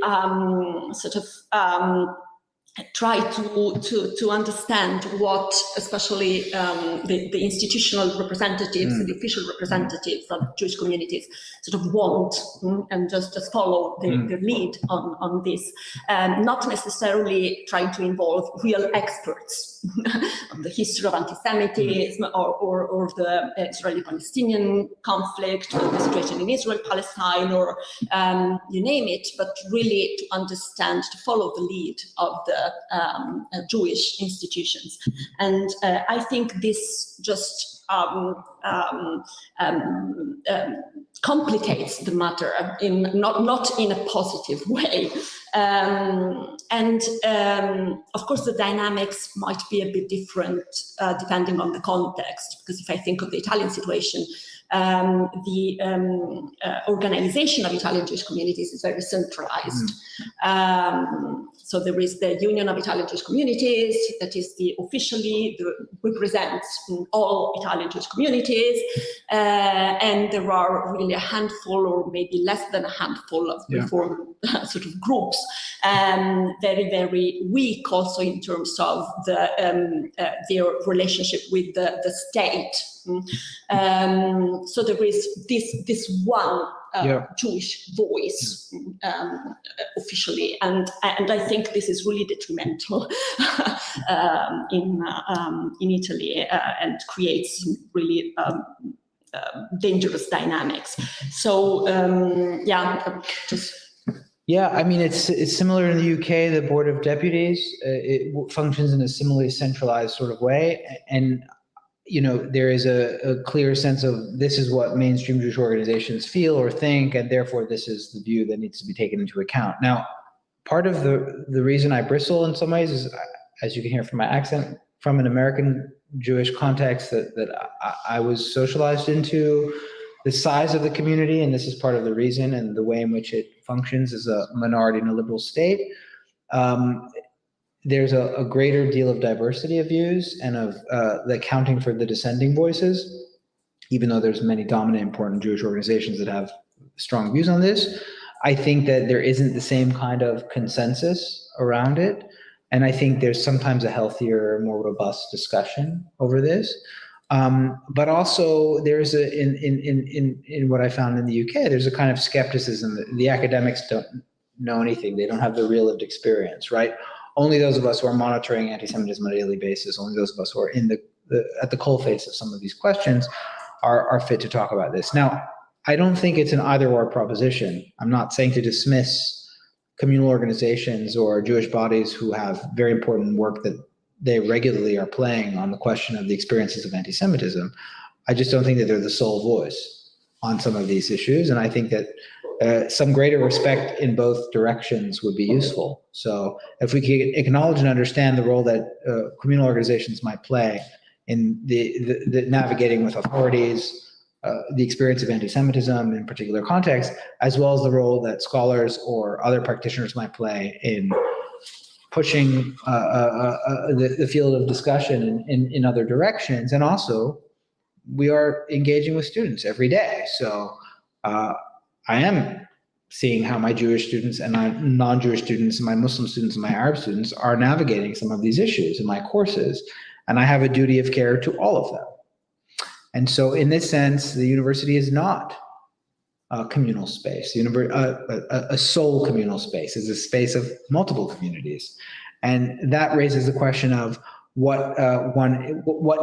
sort of try to understand what, especially the institutional representatives, the official representatives of Jewish communities sort of want, and just follow the lead on this, not necessarily trying to involve real experts on the history of anti-Semitism or the Israeli-Palestinian conflict, or the situation in Israel, Palestine, or you name it, but really to understand, to follow the lead of the Jewish institutions. And I think this just complicates the matter in not in a positive way. And of course, the dynamics might be a bit different depending on the context, because if I think of the Italian situation, the organization of Italian Jewish communities is very centralized. So there is the Union of Italian Jewish Communities, that is officially represents all Italian Jewish communities, and there are really a handful, or maybe less than a handful, of reform sort of groups, very, very weak also in terms of their relationship with the state. So there is this one Jewish voice officially, and I think this is really detrimental in Italy and creates really dangerous dynamics. So Yeah, I mean, it's similar in the UK. The Board of Deputies, it functions in a similarly centralized sort of way, and there is a clear sense of this is what mainstream Jewish organizations feel or think, and therefore this is the view that needs to be taken into account. Now, part of the reason I bristle in some ways is, as you can hear from my accent, from an American Jewish context that I was socialized into, the size of the community, and this is part of the reason, and the way in which it functions as a minority in a liberal state. There's a greater deal of diversity of views and of the accounting for the dissenting voices, even though there's many dominant, important Jewish organizations that have strong views on this. I think that there isn't the same kind of consensus around it. And I think there's sometimes a healthier, more robust discussion over this. But also there's in what I found in the UK, there's a kind of skepticism. The academics don't know anything. They don't have the real lived experience, right? Only those of us who are monitoring anti-Semitism on a daily basis, only those of us who are in at the coalface of some of these questions are fit to talk about this. Now, I don't think it's an either-or proposition. I'm not saying to dismiss communal organizations or Jewish bodies who have very important work that they regularly are playing on the question of the experiences of anti-Semitism. I just don't think that they're the sole voice on some of these issues. And I think that some greater respect in both directions would be useful. So if we could acknowledge and understand the role that communal organizations might play in the navigating with authorities, the experience of anti-Semitism in particular context, as well as the role that scholars or other practitioners might play in pushing the field of discussion in other directions. And also, we are engaging with students every day. So I am seeing how my Jewish students and my non-Jewish students and my Muslim students and my Arab students are navigating some of these issues in my courses. And I have a duty of care to all of them. And so in this sense, the university is not a communal space. A sole communal space is a space of multiple communities. And that raises the question of what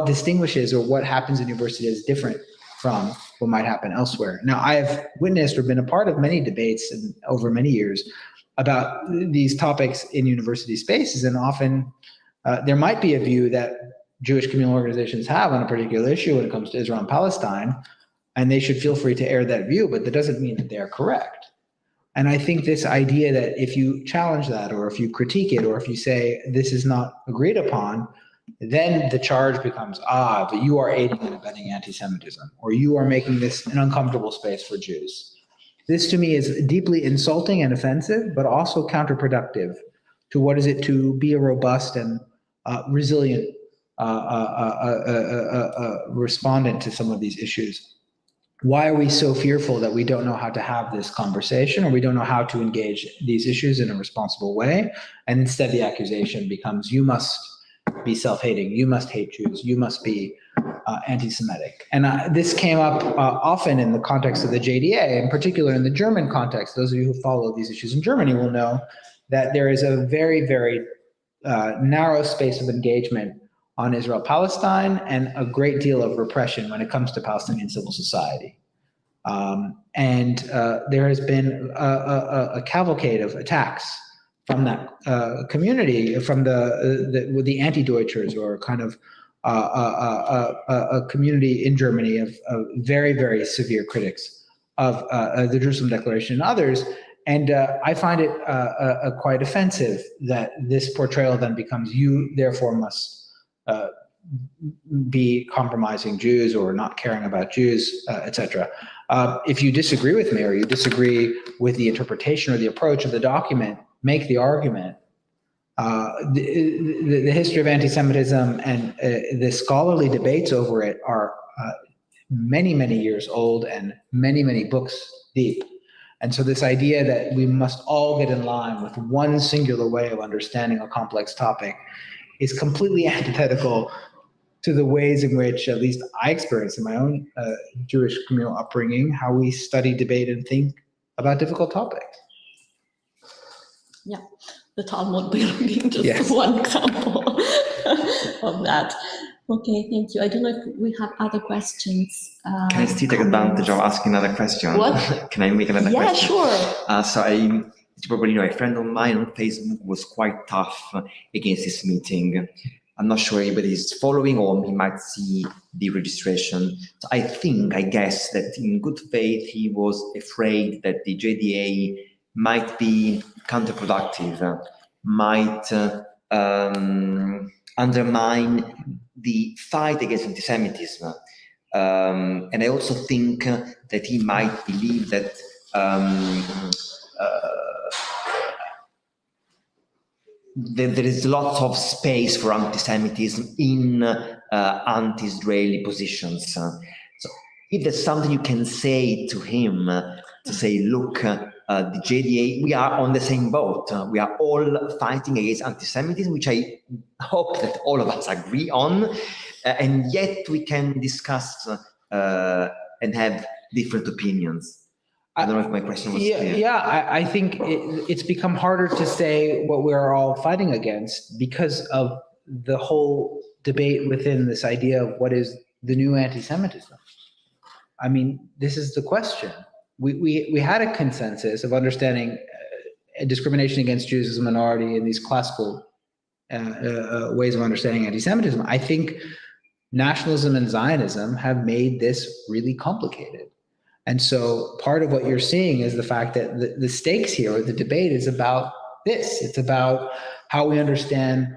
distinguishes or what happens in university is different from what might happen elsewhere. Now, I have witnessed or been a part of many debates over many years about these topics in university spaces, and often there might be a view that Jewish communal organizations have on a particular issue when it comes to Israel and Palestine, and they should feel free to air that view, but that doesn't mean that they are correct. And I think this idea that if you challenge that, or if you critique it, or if you say this is not agreed upon, then the charge becomes, but you are aiding and abetting anti-Semitism, or you are making this an uncomfortable space for Jews. This to me is deeply insulting and offensive, but also counterproductive to what is it to be a robust and resilient respondent to some of these issues. why are we so fearful that we don't know how to have this conversation, or we don't know how to engage these issues in a responsible way? And instead the accusation becomes, you must be self-hating, you must hate Jews, you must be anti-Semitic. And this came up often in the context of the JDA, in particular in the German context. Those of you who follow these issues in Germany will know that there is a very, very narrow space of engagement on Israel-Palestine and a great deal of repression when it comes to Palestinian civil society. And there has been a cavalcade of attacks from that community, from the anti-Deutschers, or kind of a community in Germany of very, very severe critics of the Jerusalem Declaration and others. And I find it quite offensive that this portrayal then becomes, you therefore must be compromising Jews or not caring about Jews, etc. If you disagree with me, or you disagree with the interpretation or the approach of the document, make the argument. The history of anti-Semitism and the scholarly debates over it are many, many years old and many, many books deep. And so this idea that we must all get in line with one singular way of understanding a complex topic is completely antithetical to the ways in which, at least I experienced in my own Jewish communal upbringing, how we study, debate, and think about difficult topics. Yeah, the Talmud being just Yes. one example of that. Okay, thank you. I don't know if we have other questions. Can I still take advantage of asking another question? What? Can I make another question? Yeah, sure. So you probably know, a friend of mine on Facebook was quite tough against this meeting. I'm not sure anybody is following, or he might see the registration. So I guess that in good faith, he was afraid that the JDA might be counterproductive, might undermine the fight against antisemitism. And I also think that he might believe that there is lots of space for antisemitism in anti-Israeli positions. So if there's something you can say to him, to say, look, the JDA, we are on the same boat. We are all fighting against antisemitism, which I hope that all of us agree on, and yet we can discuss and have different opinions. I don't know if my question was clear. Yeah, I think it's become harder to say what we're all fighting against because of the whole debate within this idea of what is the new anti-Semitism. I mean, this is the question. We had a consensus of understanding discrimination against Jews as a minority in these classical ways of understanding anti-Semitism. I think nationalism and Zionism have made this really complicated. And so part of what you're seeing is the fact that the stakes here, or the debate, is about this. It's about how we understand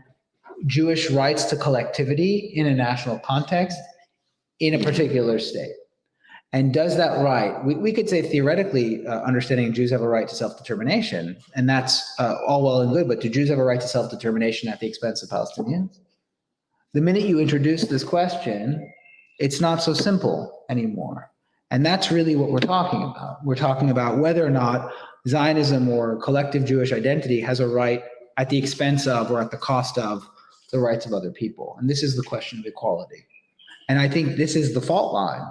Jewish rights to collectivity in a national context in a particular state. And does that right, we could say theoretically, understanding Jews have a right to self-determination, and that's all well and good, but do Jews have a right to self-determination at the expense of Palestinians? The minute you introduce this question, it's not so simple anymore. And that's really what we're talking about. We're talking about whether or not Zionism or collective Jewish identity has a right at the expense of or at the cost of the rights of other people. And this is the question of equality. And I think this is the fault line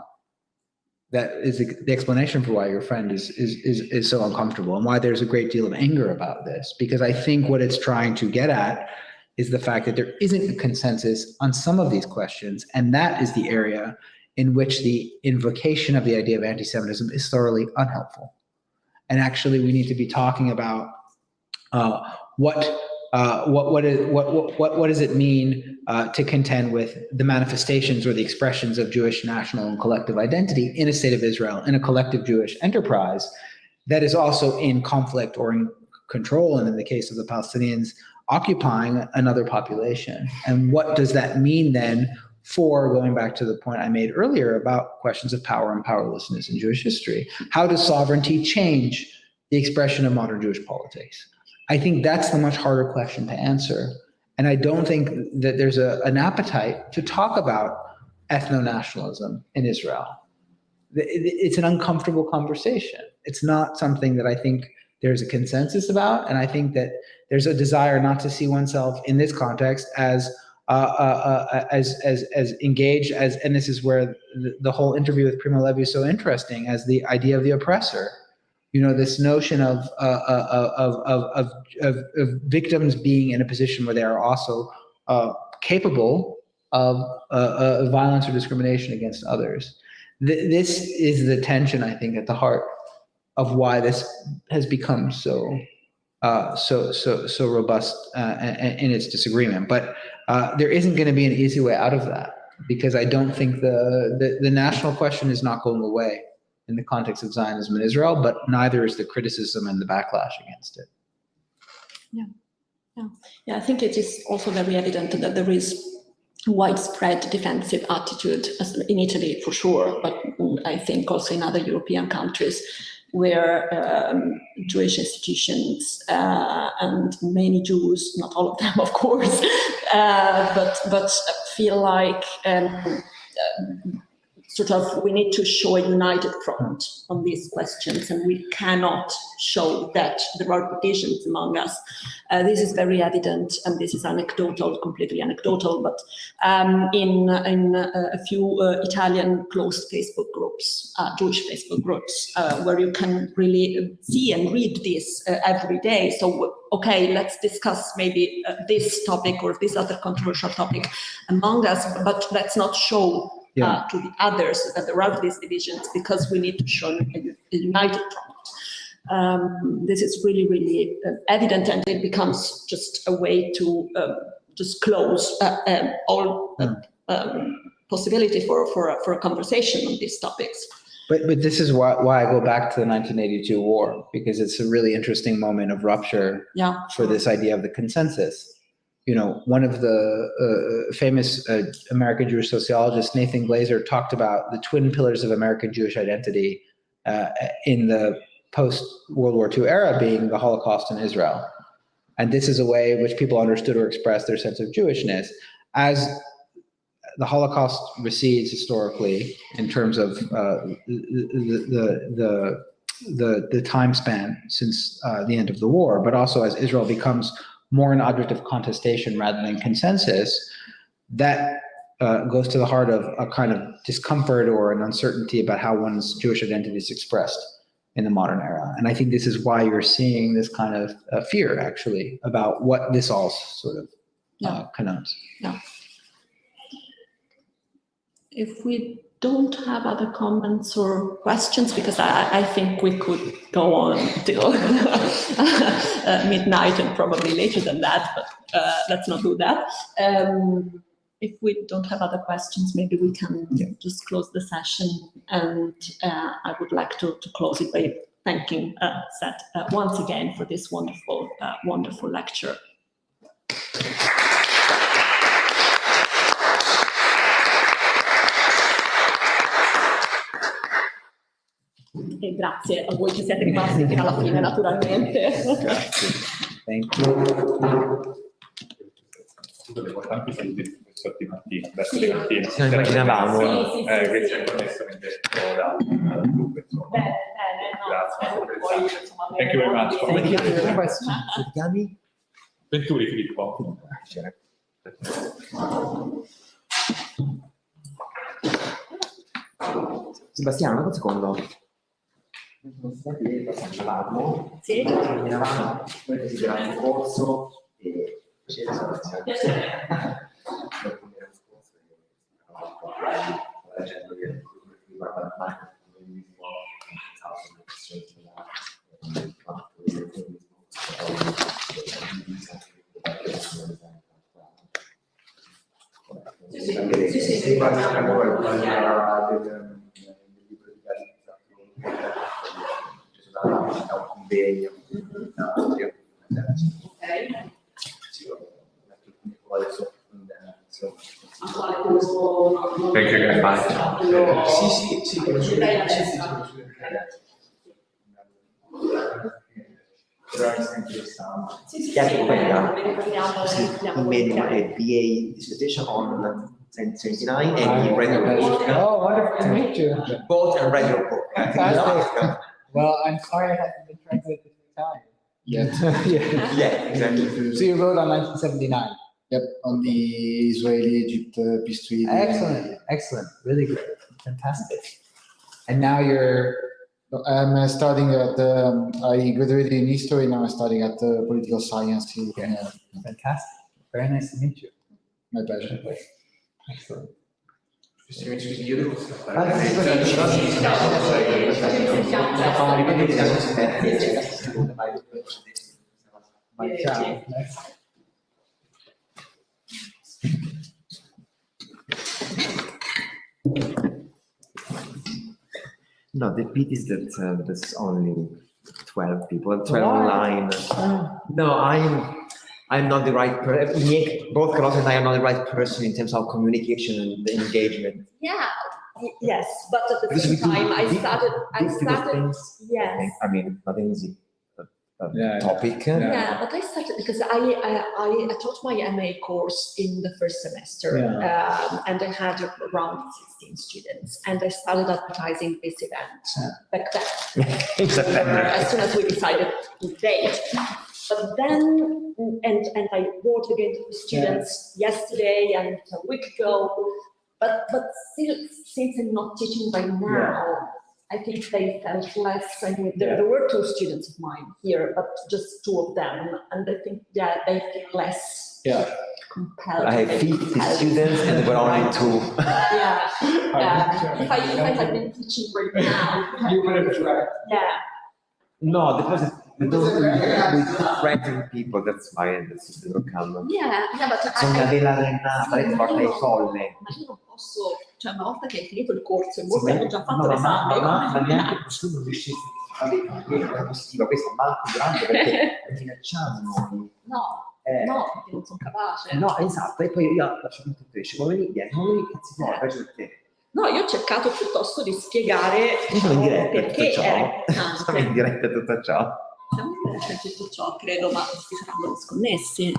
that is the explanation for why your friend is so uncomfortable, and why there's a great deal of anger about this. Because I think what it's trying to get at is the fact that there isn't a consensus on some of these questions, and that is the area in which the invocation of the idea of anti-Semitism is thoroughly unhelpful. And actually, we need to be talking about what does it mean to contend with the manifestations or the expressions of Jewish national and collective identity in a state of Israel, in a collective Jewish enterprise that is also in conflict or in control, and in the case of the Palestinians, occupying another population. And what does that mean then for, going back to the point I made earlier about questions of power and powerlessness in Jewish history? How does sovereignty change the expression of modern Jewish politics? I think that's the much harder question to answer. And I don't think that there's an appetite to talk about ethno-nationalism in Israel. it's an uncomfortable conversation. It's not something that I think there's a consensus about, and I think that there's a desire not to see oneself in this context as engaged as, and this is where the whole interview with Primo Levi is so interesting, as the idea of the oppressor. You know, this notion of victims being in a position where they are also capable of violence or discrimination against others. This is the tension, I think, at the heart of why this has become so robust in its disagreement. But there isn't going to be an easy way out of that, because I don't think the national question is not going away in the context of Zionism in Israel, but neither is the criticism and the backlash against it. Yeah, I think it is also very evident that there is widespread defensive attitude in Italy for sure, but I think also in other European countries where Jewish institutions and many Jews, not all of them, of course, but feel like sort of we need to show a united front on these questions, and we cannot show that there are divisions among us. This is very evident, and this is anecdotal, completely anecdotal, but in a few Italian closed Facebook groups, Jewish Facebook groups, where you can really see and read this every day. So, okay, let's discuss maybe this topic or this other controversial topic among us, but let's not show to the others that there are these divisions, because we need to show a united front. This is really, really evident, and it becomes just a way to just close all possibility for a conversation on these topics. But this is why I go back to the 1982 war, because it's a really interesting moment of rupture for this idea of the consensus. You know, one of the famous American Jewish sociologists, Nathan Glazer, talked about the twin pillars of American Jewish identity in the post-World War II era being the Holocaust and Israel. And this is a way in which people understood or expressed their sense of Jewishness. As the Holocaust recedes historically in terms of the time span since the end of the war, but also as Israel becomes more an object of contestation rather than consensus, that goes to the heart of a kind of discomfort or an uncertainty about how one's Jewish identity is expressed in the modern era. And I think this is why you're seeing this kind of fear, actually, about what this all sort of connotes. Yeah. If we don't have other comments or questions, because I think we could go on till midnight and probably later than that, but let's not do that. If we don't have other questions, maybe we can just close the session, and I would like to close it by thanking Seth once again for this wonderful, wonderful lecture. E grazie a voi che siete rimasti fino alla fine, naturalmente. Grazie. Thank you. Le importanti saluti questa mattina, verso le mattine. Ci immaginavamo. Che ci hanno messo in detto dal gruppo, insomma. Bene, Grazie. poi, insomma, Thank you very much. Come ti chiami? Venturi, Filippo. Sebastiano, un secondo. Sono stati parlavamo, sì, eravamo noi desideravamo un corso e c'era leggendo che riguarda il marketing, convegno. Thank you very much. Sì. Chiaro, quella in media BA dissertation on 1979 and he read your book. Oh, wonderful to meet you. Both and read your book. Fantastic. Well, I'm sorry it hasn't been translated to Italian. Yet. Yeah, exactly. So you wrote on 1979. Yep, on the Israeli-Egypt peace treaty. Excellent, excellent, really good, fantastic. And now I'm studying at I graduated in history, now I'm studying at political science. fantastic. Very nice to meet you. My pleasure. Excellent. Ciao. No, the pity is that there's only 12 people, 12 Why? lines. No, I'm not the right person. Both Carlotta and I are not the right person in terms of communication and engagement. Yeah, yes, but at the Because same we do time, I difficult started, things. yes. I mean, not an easy Yeah, topic. Yeah, but I started because I taught my MA course in the first semester, and I had around 16 students, and I started advertising this event back then, In September. as soon as we decided to date. But then, and I wrote again to the students yesterday and a week ago, but still, since I'm not teaching right now, I think they felt less. I mean, there were 2 students of mine here, but just 2 of them, and I think they feel less compelled. I have 50 students and there were only 2. Yeah, if I had been teaching right now, You would have tried. yeah. No, because we threaten people, that's why this doesn't come. Yeah, but Bisogna avere la renata, e porta i folle. Ma io non posso, cioè una volta che hai finito il corso e molti hanno già fatto No, l'esame. ma neanche tu non riuscissi a fare la positiva, questo è manco grande perché minacciamo noi. No, perché non sono capace. No, esatto, e poi io faccio tutto questo, vuoi venire? Non venire, cazzo vuoi, faccio perché. No, io ho cercato piuttosto di spiegare Io sono in diretta perché tutto era ciò. importante. Siamo in diretta tutto ciò. Siamo in diretta tutto ciò, credo, ma si saranno disconnessi.